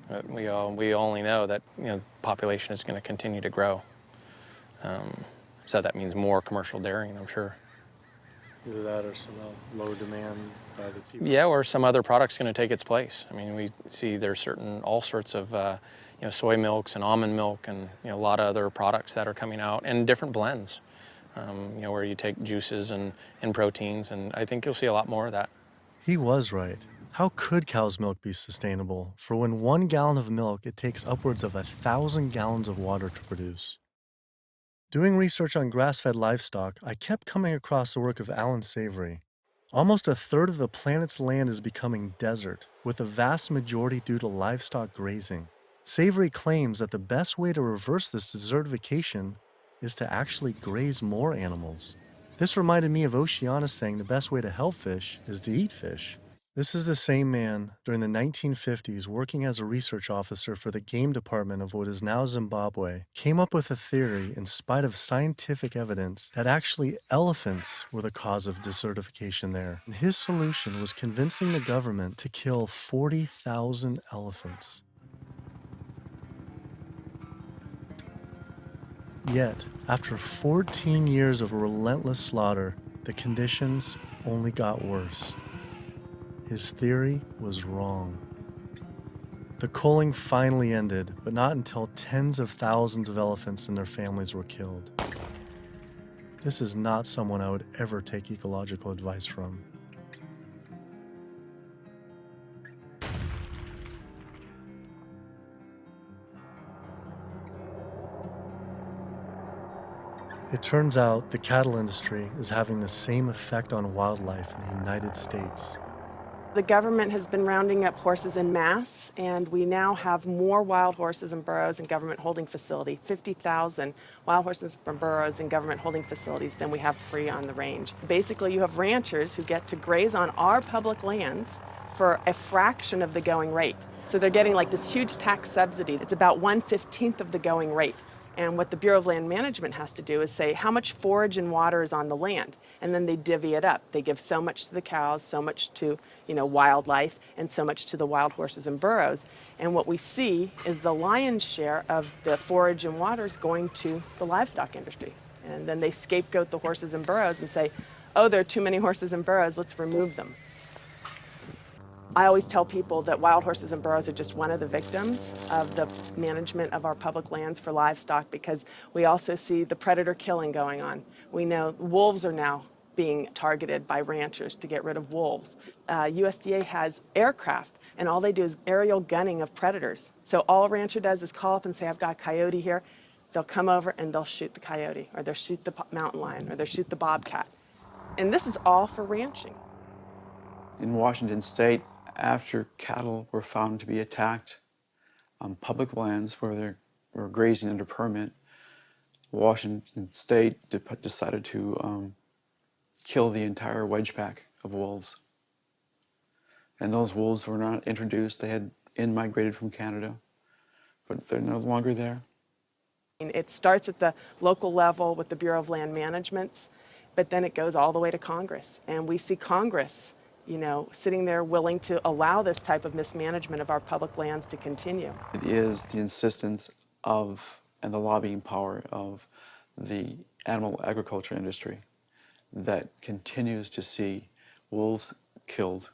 But we only know that population is going to continue to grow. So that means more commercial dairying, I'm sure. Either that or some low demand by the people. Yeah, or some other product's going to take its place. I mean, we see there's all sorts of soy milks and almond milk and a lot of other products that are coming out and different blends. Where you take juices and proteins, and I think you'll see a lot more of that. He was right. How could cow's milk be sustainable? For when 1 gallon of milk, it takes upwards of 1,000 gallons of water to produce. Doing research on grass-fed livestock, I kept coming across the work of Alan Savory. Almost a third of the planet's land is becoming desert, with the vast majority due to livestock grazing. Savory claims that the best way to reverse this desertification is to actually graze more animals. This reminded me of Oceana saying the best way to help fish is to eat fish. This is the same man, during the 1950s, working as a research officer for the game department of what is now Zimbabwe, came up with a theory, in spite of scientific evidence, that actually elephants were the cause of desertification there. And his solution was convincing the government to kill 40,000 elephants. Yet, after 14 years of relentless slaughter, the conditions only got worse. His theory was wrong. The culling finally ended, but not until tens of thousands of elephants and their families were killed. This is not someone I would ever take ecological advice from. It turns out the cattle industry is having the same effect on wildlife in the United States. The government has been rounding up horses en masse, and we now have more wild horses and burros in government holding facility, 50,000 wild horses and burros in government holding facilities than we have free on the range. Basically, you have ranchers who get to graze on our public lands for a fraction of the going rate. So they're getting like this huge tax subsidy. It's about 1/15 of the going rate. And what the Bureau of Land Management has to do is say how much forage and water is on the land, and then they divvy it up. They give so much to the cows, so much to wildlife, and so much to the wild horses and burros. And what we see is the lion's share of the forage and water is going to the livestock industry. And then they scapegoat the horses and burros and say, oh, there are too many horses and burros, let's remove them. I always tell people that wild horses and burros are just one of the victims of the management of our public lands for livestock, because we also see the predator killing going on. We know wolves are now being targeted by ranchers to get rid of wolves. USDA has aircraft, and all they do is aerial gunning of predators. So all a rancher does is call up and say, I've got a coyote here. They'll come over and they'll shoot the coyote, or they'll shoot the mountain lion, or they'll shoot the bobcat. And this is all for ranching. In Washington State, after cattle were found to be attacked on public lands where they were grazing under permit, Washington State decided to kill the entire wedge pack of wolves. And those wolves were not introduced. They had in-migrated from Canada, but they're no longer there. It starts at the local level with the Bureau of Land Management, but then it goes all the way to Congress. And we see Congress sitting there willing to allow this type of mismanagement of our public lands to continue. It is the insistence of and the lobbying power of the animal agriculture industry that continues to see wolves killed,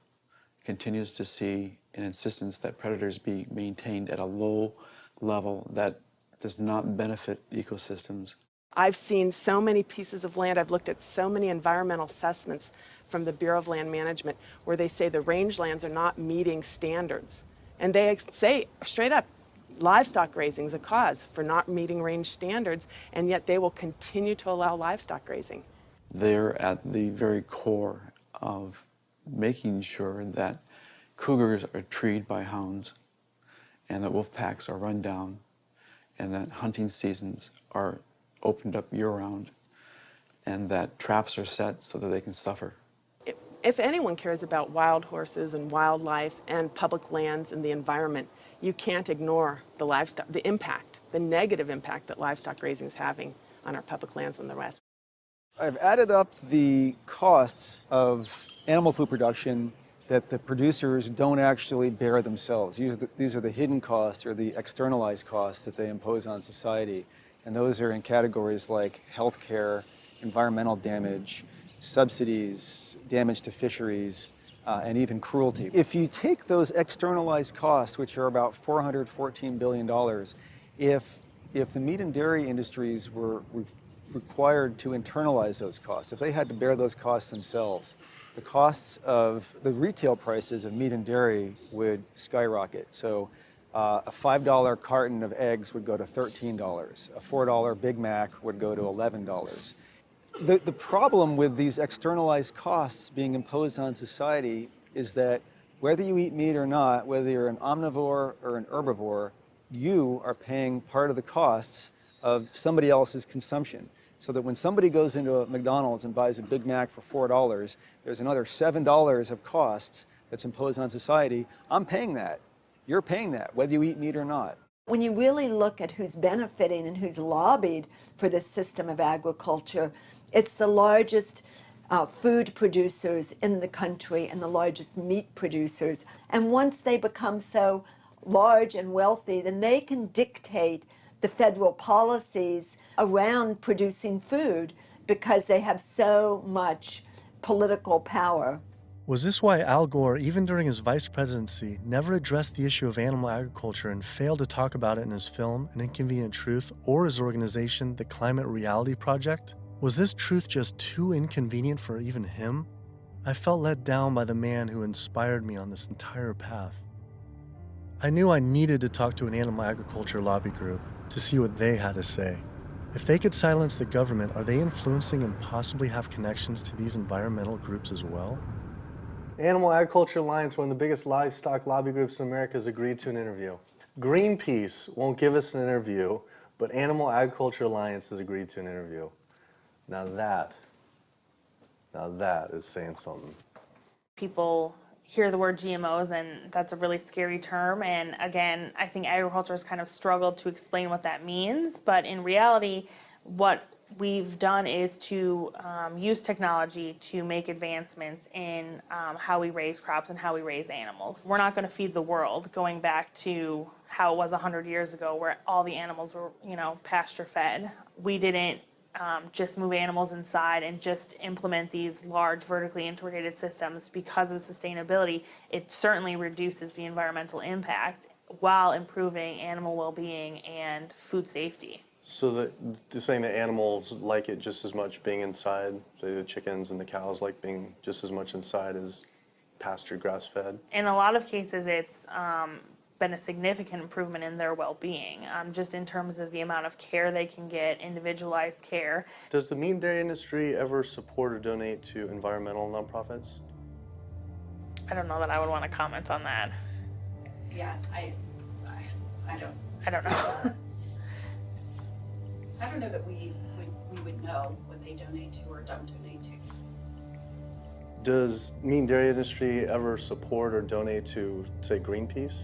continues to see an insistence that predators be maintained at a low level that does not benefit ecosystems. I've seen so many pieces of land, I've looked at so many environmental assessments from the Bureau of Land Management where they say the rangelands are not meeting standards. And they say straight up, livestock grazing is a cause for not meeting range standards, and yet they will continue to allow livestock grazing. They're at the very core of making sure that cougars are treed by hounds, and that wolf packs are run down, and that hunting seasons are opened up year-round, and that traps are set so that they can suffer. If anyone cares about wild horses and wildlife and public lands and the environment, you can't ignore the livestock, the impact, the negative impact that livestock grazing is having on our public lands in the West. I've added up the costs of animal food production that the producers don't actually bear themselves. These are the hidden costs or the externalized costs that they impose on society. And those are in categories like healthcare, environmental damage, subsidies, damage to fisheries, and even cruelty. If you take those externalized costs, which are about $414 billion, if the meat and dairy industries were required to internalize those costs, if they had to bear those costs themselves, the costs of the retail prices of meat and dairy would skyrocket. So a $5 carton of eggs would go to $13. A $4 Big Mac would go to $11. The problem with these externalized costs being imposed on society is that whether you eat meat or not, whether you're an omnivore or an herbivore, you are paying part of the costs of somebody else's consumption. So that when somebody goes into a McDonald's and buys a Big Mac for $4, there's another $7 of costs that's imposed on society. I'm paying that. You're paying that, whether you eat meat or not. When you really look at who's benefiting and who's lobbied for this system of agriculture, it's the largest food producers in the country and the largest meat producers. And once they become so large and wealthy, then they can dictate the federal policies around producing food because they have so much political power. Was this why Al Gore, even during his vice presidency, never addressed the issue of animal agriculture and failed to talk about it in his film, An Inconvenient Truth, or his organization, the Climate Reality Project? Was this truth just too inconvenient for even him? I felt let down by the man who inspired me on this entire path. I knew I needed to talk to an animal agriculture lobby group to see what they had to say. If they could silence the government, are they influencing and possibly have connections to these environmental groups as well? Animal Agriculture Alliance, one of the biggest livestock lobby groups in America, has agreed to an interview. Greenpeace won't give us an interview, but Animal Agriculture Alliance has agreed to an interview. Now that is saying something. People hear the word GMOs and that's a really scary term, and again, I think agriculture has kind of struggled to explain what that means, but in reality, what we've done is to use technology to make advancements in how we raise crops and how we raise animals. We're not going to feed the world, going back to how it was 100 years ago where all the animals were, pasture fed. We didn't just move animals inside and just implement these large vertically integrated systems because of sustainability. It certainly reduces the environmental impact while improving animal well-being and food safety. So they're saying that animals like it just as much being inside, say the chickens and the cows like being just as much inside as pasture grass-fed? In a lot of cases, it's been a significant improvement in their well-being, just in terms of the amount of care they can get, individualized care. Does the meat and dairy industry ever support or donate to environmental nonprofits? I don't know that I would want to comment on that. Yeah, I don't know. I don't know that we would know what they donate to or don't donate to. Does meat and dairy industry ever support or donate to, say, Greenpeace?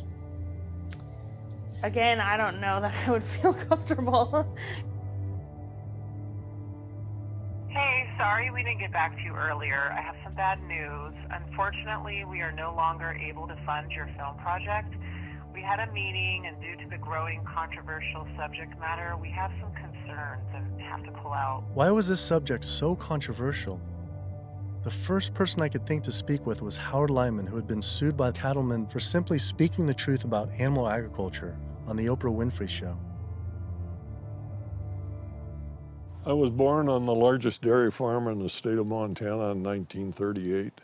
Again, I don't know that I would feel comfortable. Hey, sorry we didn't get back to you earlier. I have some bad news. Unfortunately, we are no longer able to fund your film project. We had a meeting, and due to the growing controversial subject matter, we have some concerns and have to pull out. Why was this subject so controversial? The first person I could think to speak with was Howard Lyman, who had been sued by cattlemen for simply speaking the truth about animal agriculture on the Oprah Winfrey Show. I was born on the largest dairy farm in the state of Montana in 1938.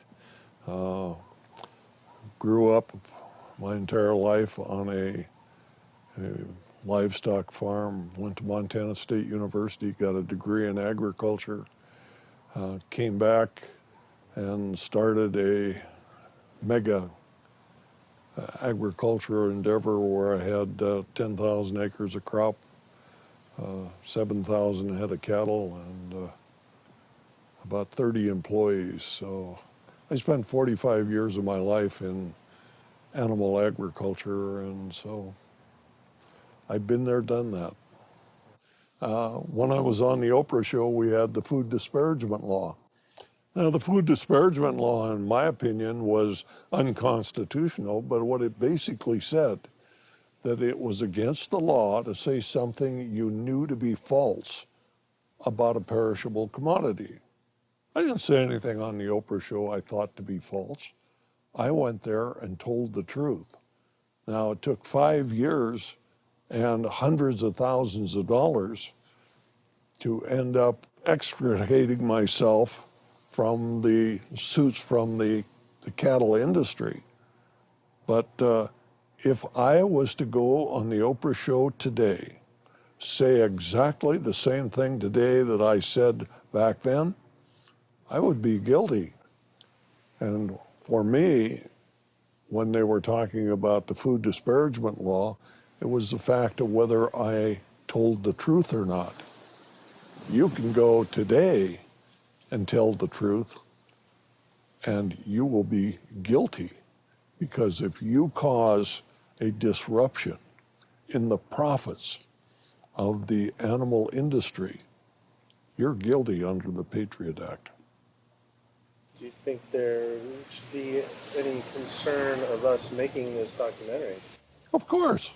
Grew up my entire life on a livestock farm, went to Montana State University, got a degree in agriculture, came back and started a mega agriculture endeavor where I had 10,000 acres of crop, 7,000 head of cattle, and about 30 employees. So I spent 45 years of my life in animal agriculture, and so I've been there, done that. When I was on the Oprah show, we had the food disparagement law. Now, the food disparagement law, in my opinion, was unconstitutional, but what it basically said, that it was against the law to say something you knew to be false about a perishable commodity. I didn't say anything on the Oprah show I thought to be false. I went there and told the truth. Now, it took 5 years and hundreds of thousands of dollars to end up extricating myself from the suits from the cattle industry. But if I was to go on the Oprah show today, say exactly the same thing today that I said back then, I would be guilty. And for me, when they were talking about the food disparagement law, it was the fact of whether I told the truth or not. You can go today and tell the truth, and you will be guilty, because if you cause a disruption in the profits of the animal industry, you're guilty under the Patriot Act. Do you think there should be any concern of us making this documentary? Of course.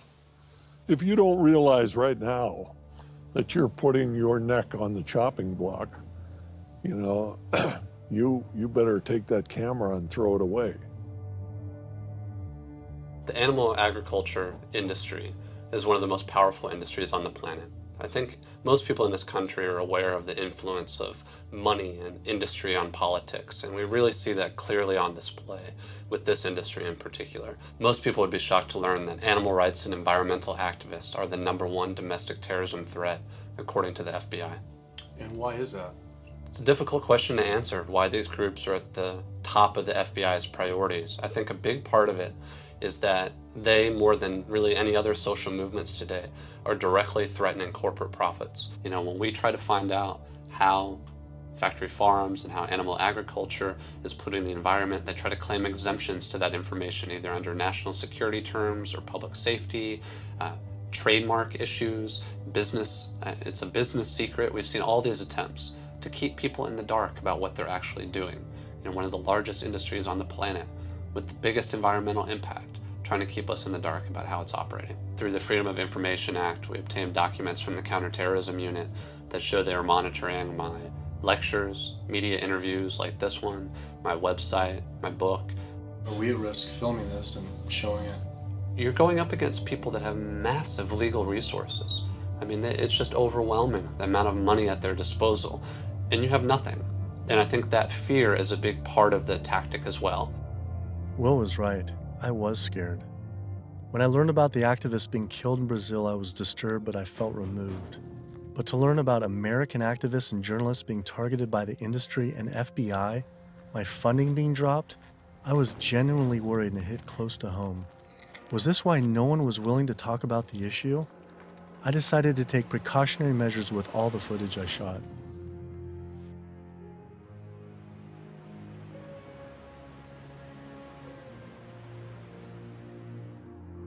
If you don't realize right now that you're putting your neck on the chopping block, you know, you better take that camera and throw it away. The animal agriculture industry is one of the most powerful industries on the planet. I think most people in this country are aware of the influence of money and industry on politics, and we really see that clearly on display with this industry in particular. Most people would be shocked to learn that animal rights and environmental activists are the #1 domestic terrorism threat, according to the FBI. And why is that? It's a difficult question to answer, why these groups are at the top of the FBI's priorities. I think a big part of it is that they, more than really any other social movements today, are directly threatening corporate profits. You know, when we try to find out how factory farms and how animal agriculture is polluting the environment, they try to claim exemptions to that information, either under national security terms or public safety, trademark issues, business. It's a business secret. We've seen all these attempts to keep people in the dark about what they're actually doing. You know, one of the largest industries on the planet with the biggest environmental impact, trying to keep us in the dark about how it's operating. Through the Freedom of Information Act, we obtained documents from the Counterterrorism Unit that show they are monitoring my lectures, media interviews like this one, my website, my book. Are we at risk filming this and showing it? You're going up against people that have massive legal resources. I mean, it's just overwhelming, the amount of money at their disposal, and you have nothing. And I think that fear is a big part of the tactic as well. Will was right. I was scared. When I learned about the activists being killed in Brazil, I was disturbed, but I felt removed. But to learn about American activists and journalists being targeted by the industry and FBI, my funding being dropped, I was genuinely worried and it hit close to home. Was this why no one was willing to talk about the issue? I decided to take precautionary measures with all the footage I shot.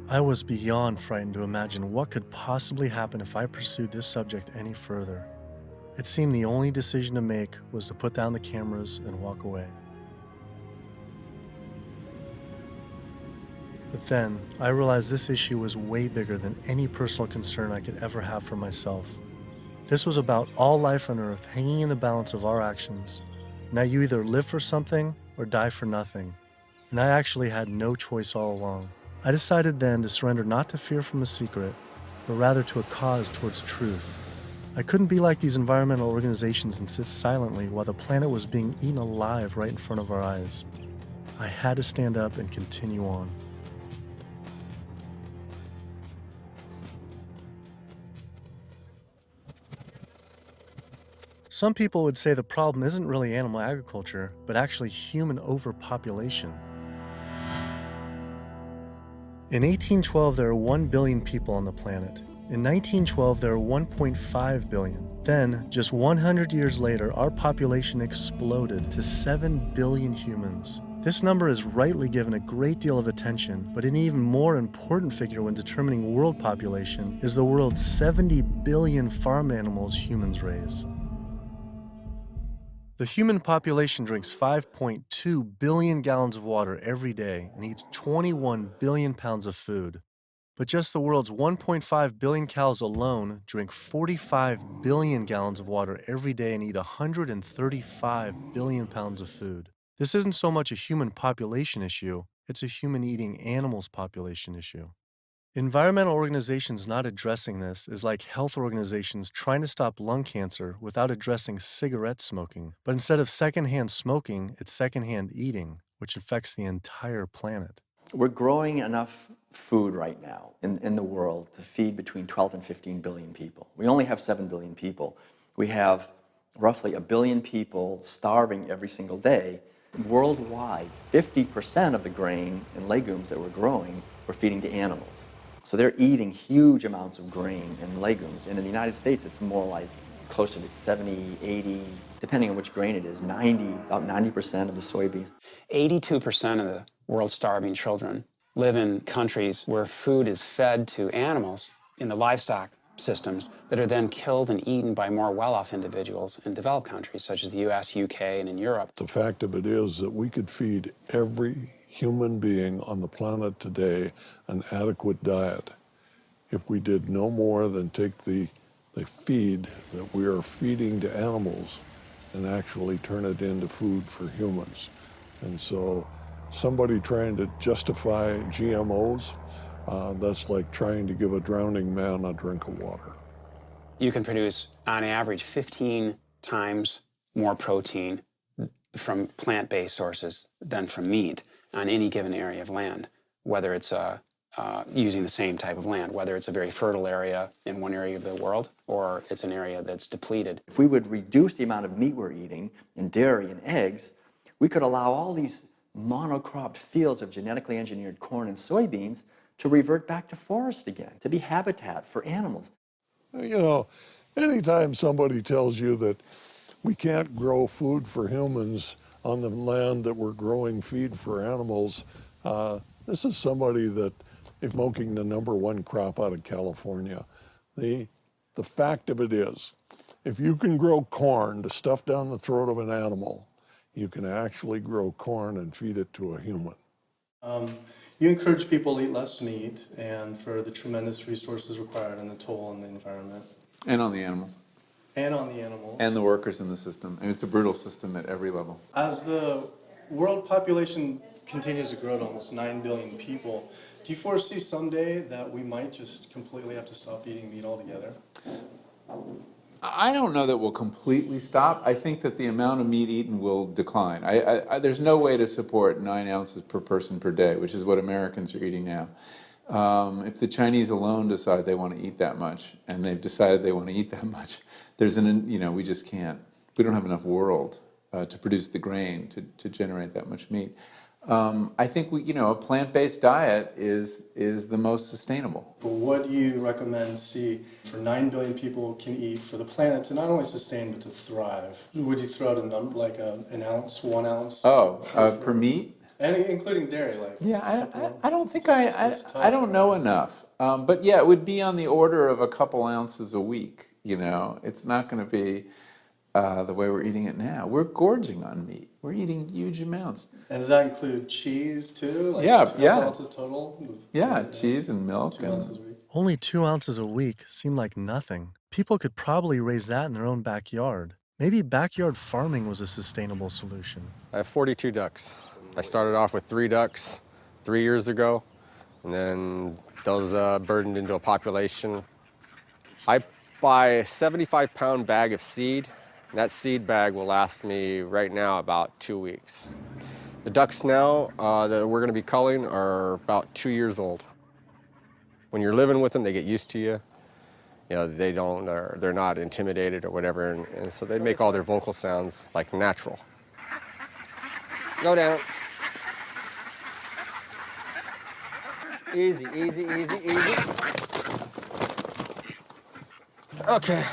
I was beyond frightened to imagine what could possibly happen if I pursued this subject any further. It seemed the only decision to make was to put down the cameras and walk away. But then, I realized this issue was way bigger than any personal concern I could ever have for myself. This was about all life on Earth hanging in the balance of our actions, and that you either live for something or die for nothing. And I actually had no choice all along. I decided then to surrender not to fear from a secret, but rather to a cause towards truth. I couldn't be like these environmental organizations and sit silently while the planet was being eaten alive right in front of our eyes. I had to stand up and continue on. Some people would say the problem isn't really animal agriculture, but actually human overpopulation. In 1812, there were 1 billion people on the planet. In 1912, there were 1.5 billion. Then, just 100 years later, our population exploded to 7 billion humans. This number is rightly given a great deal of attention, but an even more important figure when determining world population is the world's 70 billion farm animals humans raise. The human population drinks 5.2 billion gallons of water every day and eats 21 billion pounds of food. But just the world's 1.5 billion cows alone drink 45 billion gallons of water every day and eat 135 billion pounds of food. This isn't so much a human population issue, it's a human eating animals population issue. Environmental organizations not addressing this is like health organizations trying to stop lung cancer without addressing cigarette smoking. But instead of secondhand smoking, it's secondhand eating, which affects the entire planet. We're growing enough food right now in the world to feed between 12 and 15 billion people. We only have 7 billion people. We have roughly 1 billion people starving every single day. Worldwide, 50% of the grain and legumes that we're growing, we're feeding to animals. So they're eating huge amounts of grain and legumes. And in the United States, it's more like closer to 70, 80, depending on which grain it is, about 90% of the soybeans. 82% of the world's starving children live in countries where food is fed to animals in the livestock systems that are then killed and eaten by more well-off individuals in developed countries such as the US, UK, and in Europe. The fact of it is that we could feed every human being on the planet today an adequate diet if we did no more than take the feed that we are feeding to animals and actually turn it into food for humans. And so somebody trying to justify GMOs, that's like trying to give a drowning man a drink of water. You can produce, on average, 15 times more protein from plant-based sources than from meat on any given area of land, whether it's using the same type of land, whether it's a very fertile area in one area of the world or it's an area that's depleted. If we would reduce the amount of meat we're eating and dairy and eggs, we could allow all these monocropped fields of genetically engineered corn and soybeans to revert back to forest again, to be habitat for animals. You know, anytime somebody tells you that we can't grow food for humans on the land that we're growing feed for animals, this is somebody that is smoking the #1 crop out of California. The fact of it is, if you can grow corn to stuff down the throat of an animal, you can actually grow corn and feed it to a human. You encourage people to eat less meat and for the tremendous resources required and the toll on the environment. And on the animals. And on the animals. And the workers in the system. And it's a brutal system at every level. As the world population continues to grow to almost 9 billion people, do you foresee someday that we might just completely have to stop eating meat altogether? I don't know that we'll completely stop. I think that the amount of meat eaten will decline. There's no way to support 9 ounces per person per day, which is what Americans are eating now. If the Chinese alone decide they want to eat that much, and they've decided they want to eat that much, we just can't. We don't have enough world to produce the grain to generate that much meat. I think a plant-based diet is the most sustainable. But what do you recommend for 9 billion people can eat for the planet to not only sustain but to thrive? Would you throw out a number like an ounce, 1 ounce? Per meat? And including dairy, I don't think I don't know enough. But yeah, it would be on the order of a couple ounces a week. It's not going to be the way we're eating it now. We're gorging on meat. We're eating huge amounts. And does that include cheese too? Yeah. 2 ounces total? Yeah, cheese and milk. 2 ounces a week. Only 2 ounces a week seem like nothing. People could probably raise that in their own backyard. Maybe backyard farming was a sustainable solution. I have 42 ducks. I started off with 3 ducks 3 years ago, and then those burdened into a population. I buy a 75-pound bag of seed. And that seed bag will last me right now about 2 weeks. The ducks now that we're going to be culling are about 2 years old. When you're living with them, they get used to you. They're not intimidated or whatever, and so they make all their vocal sounds like natural. Go down. Easy, easy, easy, easy. Okay.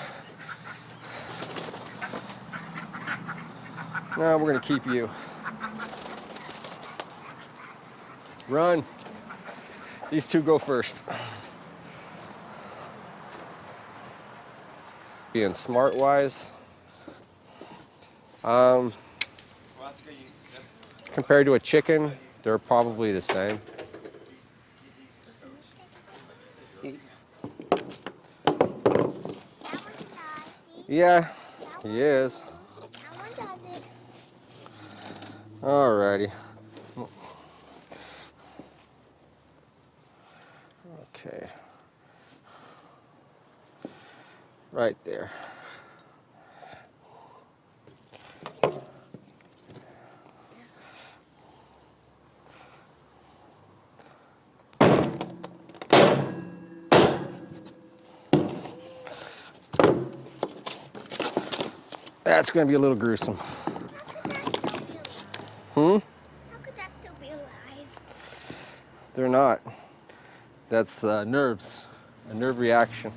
Now we're gonna keep you. Run. These two go first. Being smart-wise, compared to a chicken, they're probably the same. Yeah, he is. Alrighty. Okay. Right there. That's going to be a little gruesome. Hmm? How could that still be alive? They're not. That's nerves, a nerve reaction.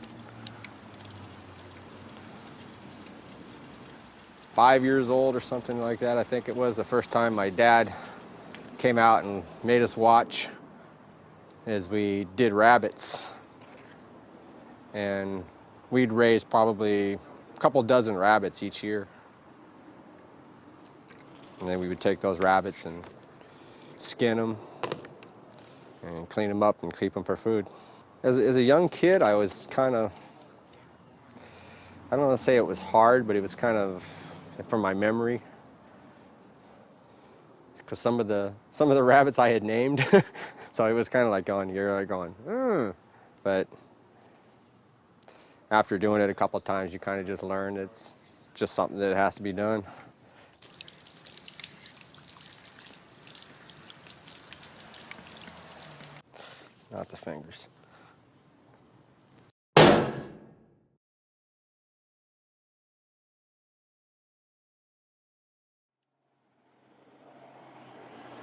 5 years old or something like that, I think it was the first time my dad came out and made us watch as we did rabbits. And we'd raise probably a couple dozen rabbits each year. And then we would take those rabbits and skin them and clean them up and keep them for food. As a young kid, I was kind of, I don't want to say it was hard, but it was kind of, from my memory, because some of the rabbits I had named, so it was kind of like going, you're like going, but after doing it a couple of times, you kind of just learn it's just something that has to be done. Not the fingers. I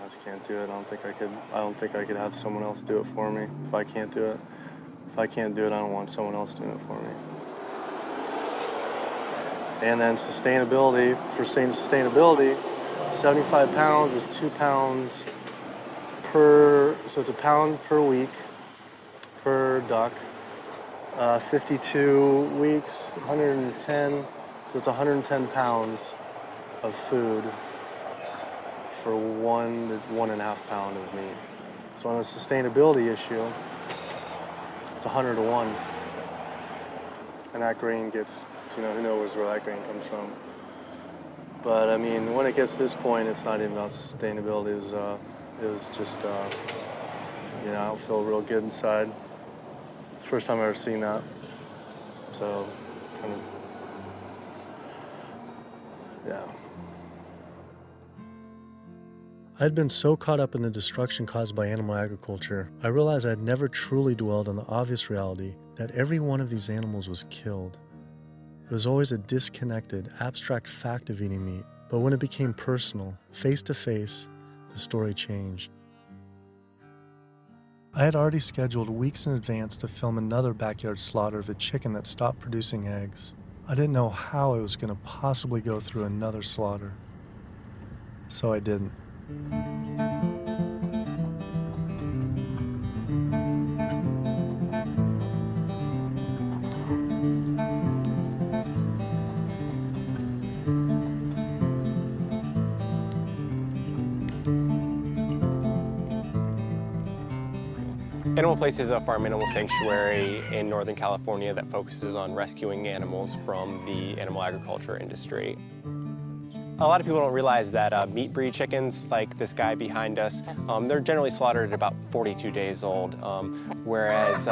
just can't do it. I don't think I could have someone else do it for me. If I can't do it, I don't want someone else doing it for me. And then sustainability, for sustainability, 75 pounds is 2 pounds per, so it's a pound per week per duck. 52 weeks, 110, so it's 110 pounds of food for 1 to 1.5 pound of meat. So on a sustainability issue, it's 100 to 1. And that grain gets, you know, who knows where that grain comes from. But I mean, when it gets to this point, it's not even about sustainability. It was just, you know, I don't feel real good inside. It's the first time I've ever seen that. So, kind of, yeah. I had been so caught up in the destruction caused by animal agriculture, I realized I had never truly dwelled on the obvious reality that every one of these animals was killed. It was always a disconnected, abstract fact of eating meat, but when it became personal, face to face, the story changed. I had already scheduled weeks in advance to film another backyard slaughter of a chicken that stopped producing eggs. I didn't know how I was going to possibly go through another slaughter. So I didn't. Animal Place is a farm animal sanctuary in Northern California that focuses on rescuing animals from the animal agriculture industry. A lot of people don't realize that meat breed chickens, like this guy behind us, they're generally slaughtered at about 42 days old, whereas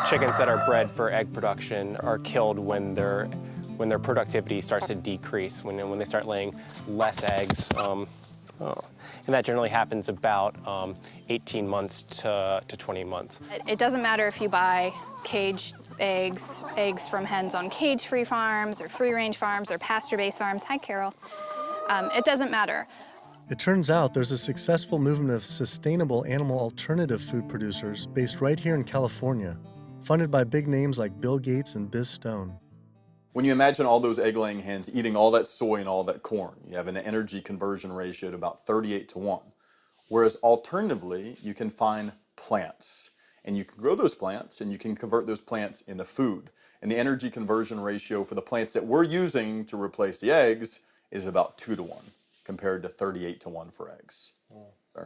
chickens that are bred for egg production are killed when their productivity starts to decrease, when they start laying less eggs. And that generally happens about 18 months to 20 months. It doesn't matter if you buy caged eggs from hens on cage-free farms or free-range farms or pasture-based farms. Hi, Carol. It doesn't matter. It turns out there's a successful movement of sustainable animal alternative food producers based right here in California, funded by big names like Bill Gates and Biz Stone. When you imagine all those egg-laying hens eating all that soy and all that corn, you have an energy conversion ratio at about 38:1. Whereas alternatively, you can find plants. And you can grow those plants and you can convert those plants into food. And the energy conversion ratio for the plants that we're using to replace the eggs is about 2:1 compared to 38:1 for eggs.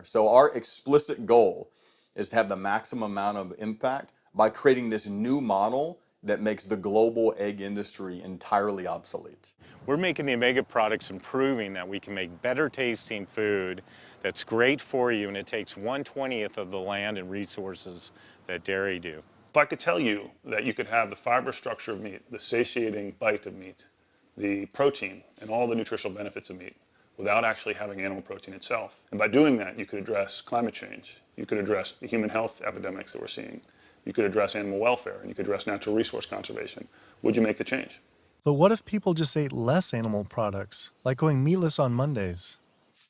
So our explicit goal is to have the maximum amount of impact by creating this new model that makes the global egg industry entirely obsolete. We're making the Omega products and proving that we can make better tasting food that's great for you, and it takes 1/20th of the land and resources that dairy do. If I could tell you that you could have the fiber structure of meat, the satiating bite of meat, the protein, and all the nutritional benefits of meat without actually having animal protein itself. And by doing that, you could address climate change. You could address the human health epidemics that we're seeing. You could address animal welfare, and you could address natural resource conservation. Would you make the change? But what if people just ate less animal products, like going meatless on Mondays?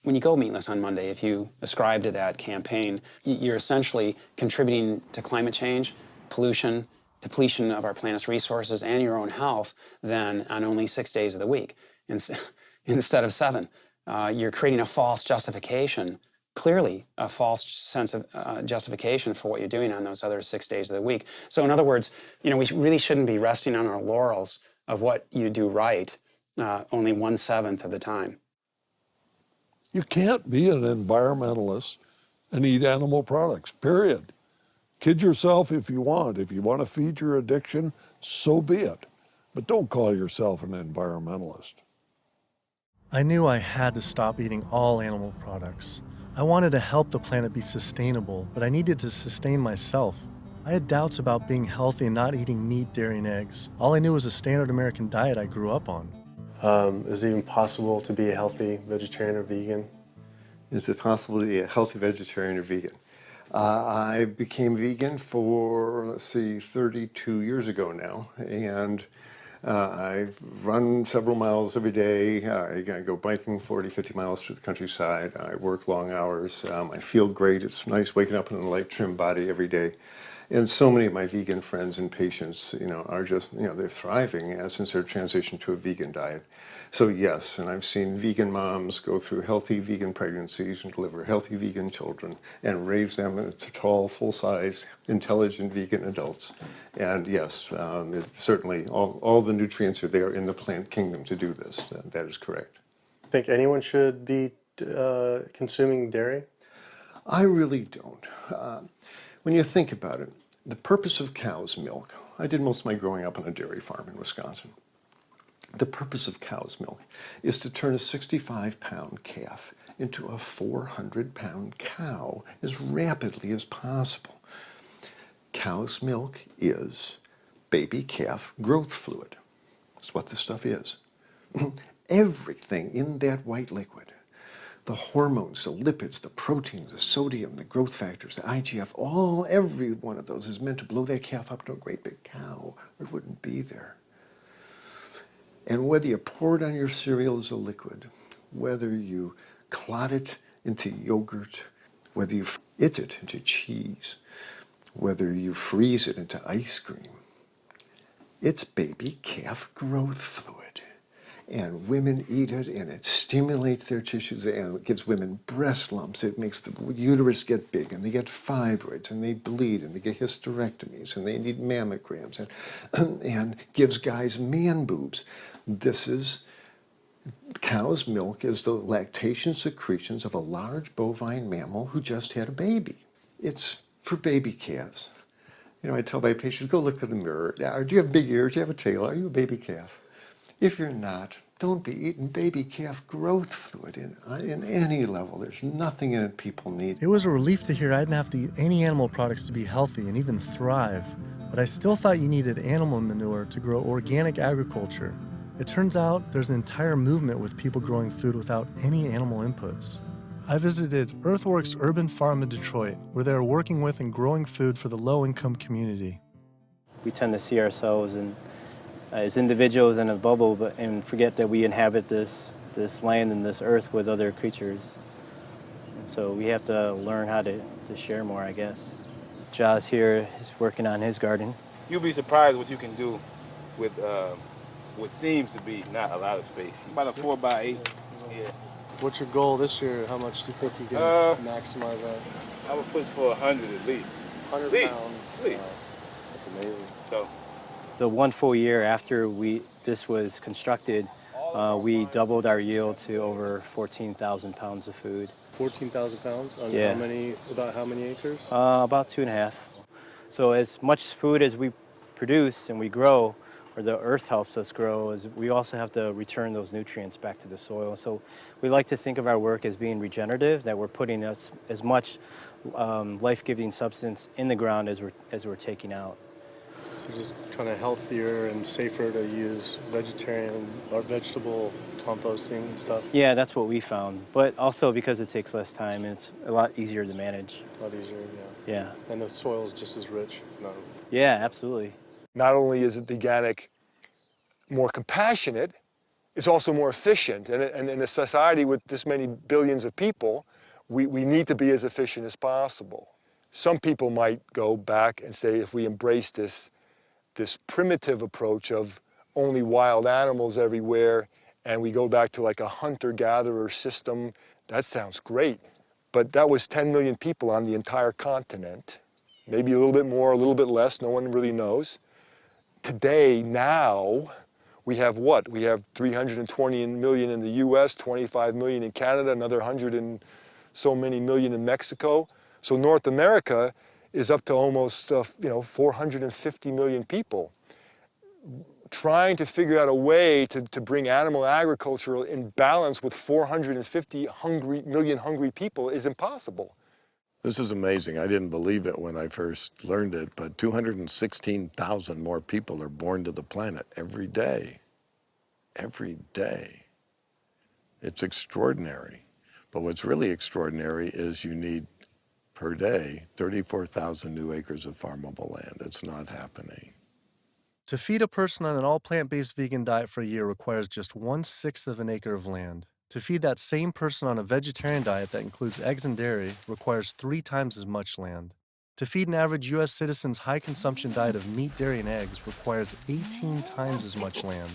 When you go meatless on Monday, if you ascribe to that campaign, you're essentially contributing to climate change, pollution, depletion of our planet's resources, and your own health, then on only 6 days of the week instead of 7. You're creating a false justification, clearly a false sense of justification for what you're doing on those other 6 days of the week. So in other words, we really shouldn't be resting on our laurels of what you do right only 1/7 of the time. You can't be an environmentalist and eat animal products, period. Kid yourself if you want. If you want to feed your addiction, so be it. But don't call yourself an environmentalist. I knew I had to stop eating all animal products. I wanted to help the planet be sustainable, but I needed to sustain myself. I had doubts about being healthy and not eating meat, dairy, and eggs. All I knew was a standard American diet I grew up on. Is it even possible to be a healthy vegetarian or vegan? Is it possible to be a healthy vegetarian or vegan? I became vegan for, 32 years ago now, and I run several miles every day. I go biking 40, 50 miles through the countryside. I work long hours. I feel great. It's nice waking up in a light, trim body every day. And so many of my vegan friends and patients, are just, they're thriving since their transition to a vegan diet. So yes, and I've seen vegan moms go through healthy vegan pregnancies and deliver healthy vegan children and raise them into tall, full-size, intelligent vegan adults. And yes, certainly all the nutrients are there in the plant kingdom to do this. That is correct. Think anyone should be consuming dairy? I really don't. When you think about it, the purpose of cow's milk, I did most of my growing up on a dairy farm in Wisconsin. The purpose of cow's milk is to turn a 65-pound calf into a 400-pound cow as rapidly as possible. Cow's milk is baby calf growth fluid. That's what this stuff is. Everything in that white liquid, the hormones, the lipids, the proteins, the sodium, the growth factors, the IGF, every one of those is meant to blow that calf up to a great big cow, or it wouldn't be there. And whether you pour it on your cereal as a liquid, whether you clot it into yogurt, whether you eat it into cheese, whether you freeze it into ice cream, it's baby calf growth fluid. And women eat it, and it stimulates their tissues, and it gives women breast lumps. It makes the uterus get big, and they get fibroids, and they bleed, and they get hysterectomies, and they need mammograms, and gives guys man boobs. Cow's milk is the lactation secretions of a large bovine mammal who just had a baby. It's for baby calves. I tell my patients, go look in the mirror. Do you have big ears? Do you have a tail? Are you a baby calf? If you're not, don't be eating baby calf growth fluid in any level. There's nothing in it people need. It was a relief to hear I didn't have to eat any animal products to be healthy and even thrive, but I still thought you needed animal manure to grow organic agriculture. It turns out there's an entire movement with people growing food without any animal inputs. I visited Earthworks Urban Farm in Detroit, where they are working with and growing food for the low-income community. We tend to see ourselves as individuals in a bubble, and forget that we inhabit this land and this earth with other creatures. And so we have to learn how to share more, I guess. Jaws here is working on his garden. You'll be surprised what you can do with what seems to be not a lot of space. About a 4x8. Yeah. What's your goal this year? How much do you think you can maximize that? I would push for 100 at least. 100 pounds. At least. Wow. That's amazing. So. The 1 full year after this was constructed, we doubled our yield to over 14,000 pounds of food. 14,000 pounds on Yeah. about how many acres? About 2.5. So as much food as we produce and we grow, or the earth helps us grow, is we also have to return those nutrients back to the soil. So we like to think of our work as being regenerative, that we're putting as much life-giving substance in the ground as we're taking out. So just kind of healthier and safer to use vegetarian or vegetable composting and stuff? Yeah, that's what we found. But also because it takes less time and it's a lot easier to manage. A lot easier, yeah. Yeah. And the soil is just as rich. No. Yeah, absolutely. Not only is it the organic more compassionate, it's also more efficient. And in a society with this many billions of people, we need to be as efficient as possible. Some people might go back and say, if we embrace this primitive approach of only wild animals everywhere, and we go back to like a hunter-gatherer system, that sounds great. But that was 10 million people on the entire continent. Maybe a little bit more, a little bit less, no one really knows. Today, now, we have what? We have 320 million in the US, 25 million in Canada, another 100 and so many million in Mexico. So North America is up to almost 450 million people. Trying to figure out a way to bring animal agriculture in balance with 450 million hungry people is impossible. This is amazing. I didn't believe it when I first learned it, but 216,000 more people are born to the planet every day. Every day. It's extraordinary. But what's really extraordinary is you need, per day, 34,000 new acres of farmable land. It's not happening. To feed a person on an all plant-based vegan diet for a year requires just 1/6 of an acre of land. To feed that same person on a vegetarian diet that includes eggs and dairy requires 3 times as much land. To feed an average U.S. citizen's high-consumption diet of meat, dairy, and eggs requires 18 times as much land.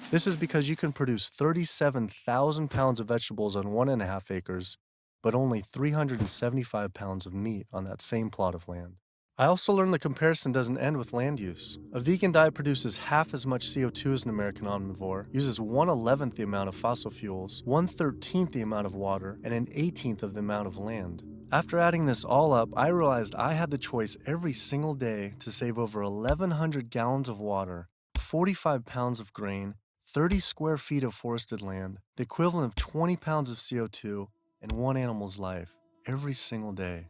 This is because you can produce 37,000 pounds of vegetables on 1.5 acres, but only 375 pounds of meat on that same plot of land. I also learned the comparison doesn't end with land use. A vegan diet produces half as much CO2 as an American omnivore, uses 1/11th the amount of fossil fuels, 1/13th the amount of water, and 1/18th of the amount of land. After adding this all up, I realized I had the choice every single day to save over 1,100 gallons of water, 45 pounds of grain, 30 square feet of forested land, the equivalent of 20 pounds of CO2, and one animal's life, every single day.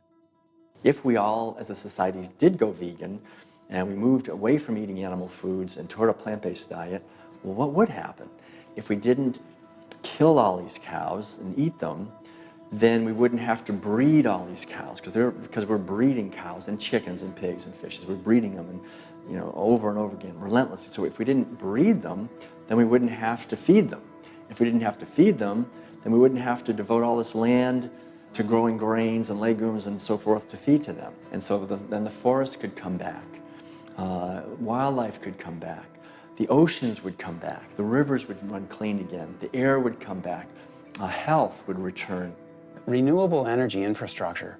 If we all, as a society, did go vegan, and we moved away from eating animal foods and toward a plant-based diet, well, what would happen? If we didn't kill all these cows and eat them, then we wouldn't have to breed all these cows, because we're breeding cows and chickens and pigs and fishes. We're breeding them, and over and over again, relentlessly. So if we didn't breed them, then we wouldn't have to feed them. If we didn't have to feed them, then we wouldn't have to devote all this land to growing grains and legumes and so forth to feed to them. And so then the forest could come back, wildlife could come back, the oceans would come back, the rivers would run clean again, the air would come back, health would return. Renewable energy infrastructure,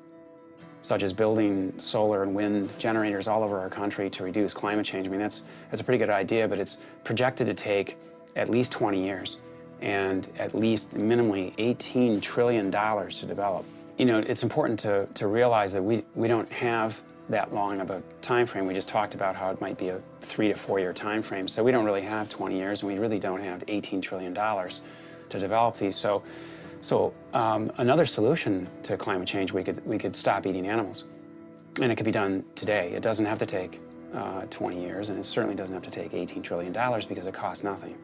such as building solar and wind generators all over our country to reduce climate change, I mean, that's a pretty good idea, but it's projected to take at least 20 years. And at least minimally $18 trillion to develop. It's important to realize that we don't have that long of a time frame. We just talked about how it might be a 3 to 4 year time frame. So we don't really have 20 years, and we really don't have $18 trillion to develop these. So another solution to climate change, we could stop eating animals. And it could be done today. It doesn't have to take 20 years, and it certainly doesn't have to take $18 trillion because it costs nothing.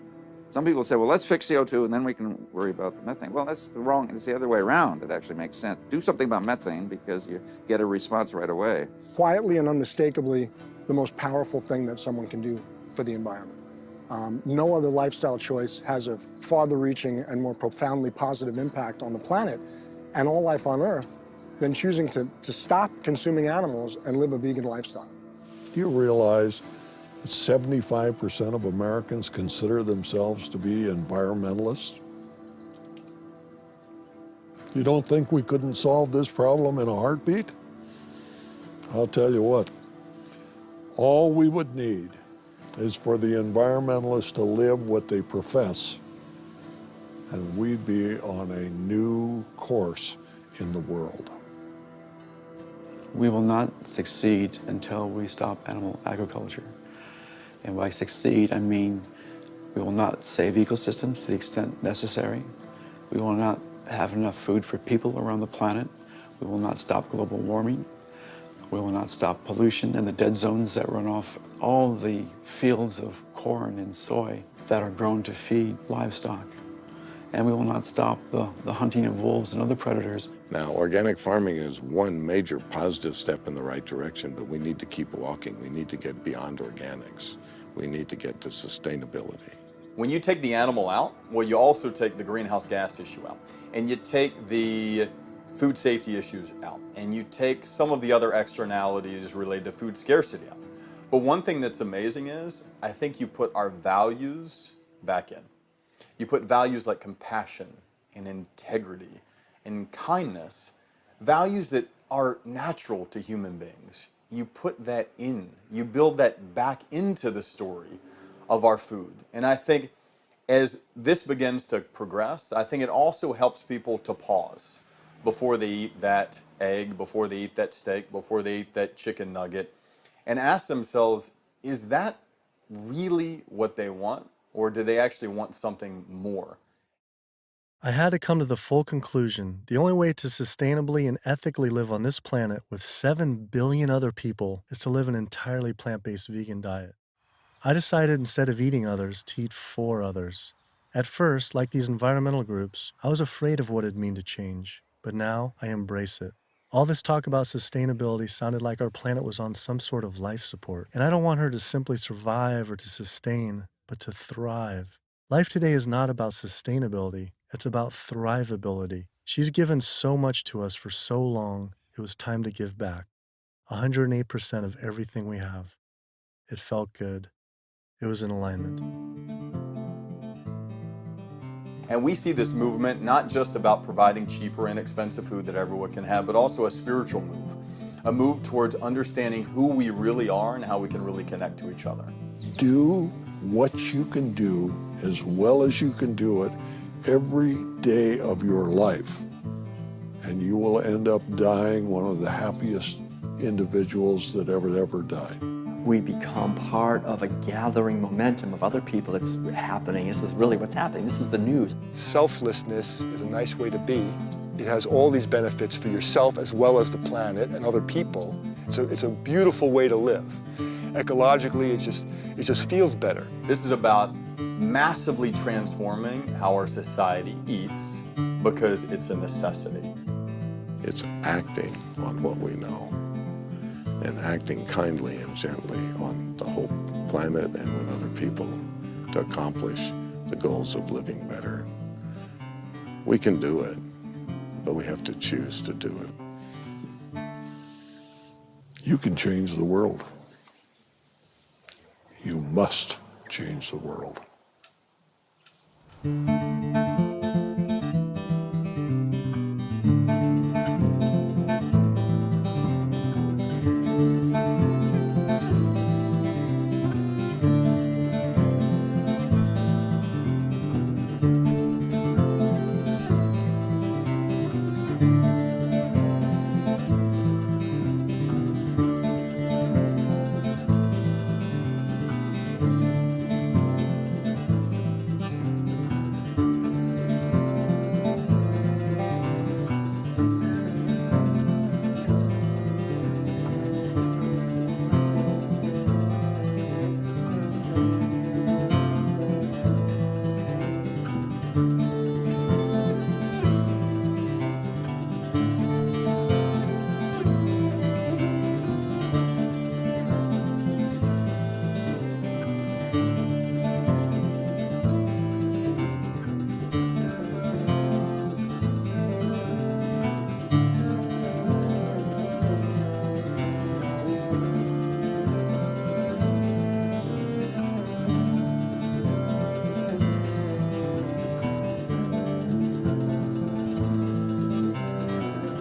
Some people say, well, let's fix CO2 and then we can worry about the methane. Well, it's the other way around. It actually makes sense. Do something about methane because you get a response right away. Quietly and unmistakably, the most powerful thing that someone can do for the environment. No other lifestyle choice has a farther-reaching and more profoundly positive impact on the planet and all life on Earth than choosing to stop consuming animals and live a vegan lifestyle. Do you realize 75% of Americans consider themselves to be environmentalists. You don't think we couldn't solve this problem in a heartbeat? I'll tell you what, all we would need is for the environmentalists to live what they profess, and we'd be on a new course in the world. We will not succeed until we stop animal agriculture. And by succeed, I mean we will not save ecosystems to the extent necessary. We will not have enough food for people around the planet. We will not stop global warming. We will not stop pollution and the dead zones that run off all the fields of corn and soy that are grown to feed livestock. And we will not stop the hunting of wolves and other predators. Now, organic farming is one major positive step in the right direction, but we need to keep walking. We need to get beyond organics. We need to get to sustainability. When you take the animal out, well, you also take the greenhouse gas issue out, and you take the food safety issues out, and you take some of the other externalities related to food scarcity out. But one thing that's amazing is, I think you put our values back in. You put values like compassion and integrity and kindness, values that are natural to human beings. You put that in. You build that back into the story of our food. And I think as this begins to progress, I think it also helps people to pause before they eat that egg, before they eat that steak, before they eat that chicken nugget, and ask themselves, is that really what they want? Or do they actually want something more? I had to come to the full conclusion the only way to sustainably and ethically live on this planet with 7 billion other people is to live an entirely plant-based vegan diet. I decided instead of eating others, to eat for others. At first, like these environmental groups, I was afraid of what it'd mean to change, but now I embrace it. All this talk about sustainability sounded like our planet was on some sort of life support, and I don't want her to simply survive or to sustain, but to thrive. Life today is not about sustainability, it's about thrivability. She's given so much to us for so long, it was time to give back. 108% of everything we have. It felt good. It was in alignment. And we see this movement not just about providing cheaper and inexpensive food that everyone can have, but also a spiritual move. A move towards understanding who we really are and how we can really connect to each other. Do what you can do as well as you can do it every day of your life, and you will end up dying one of the happiest individuals that ever died. We become part of a gathering momentum of other people that's happening. This is really what's happening. This is the news. Selflessness is a nice way to be. It has all these benefits for yourself as well as the planet and other people. So it's a beautiful way to live. Ecologically, it just feels better. This is about massively transforming how our society eats because it's a necessity. It's acting on what we know and acting kindly and gently on the whole planet and with other people to accomplish the goals of living better. We can do it, but we have to choose to do it. You can change the world. You must change the world.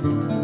Thank you.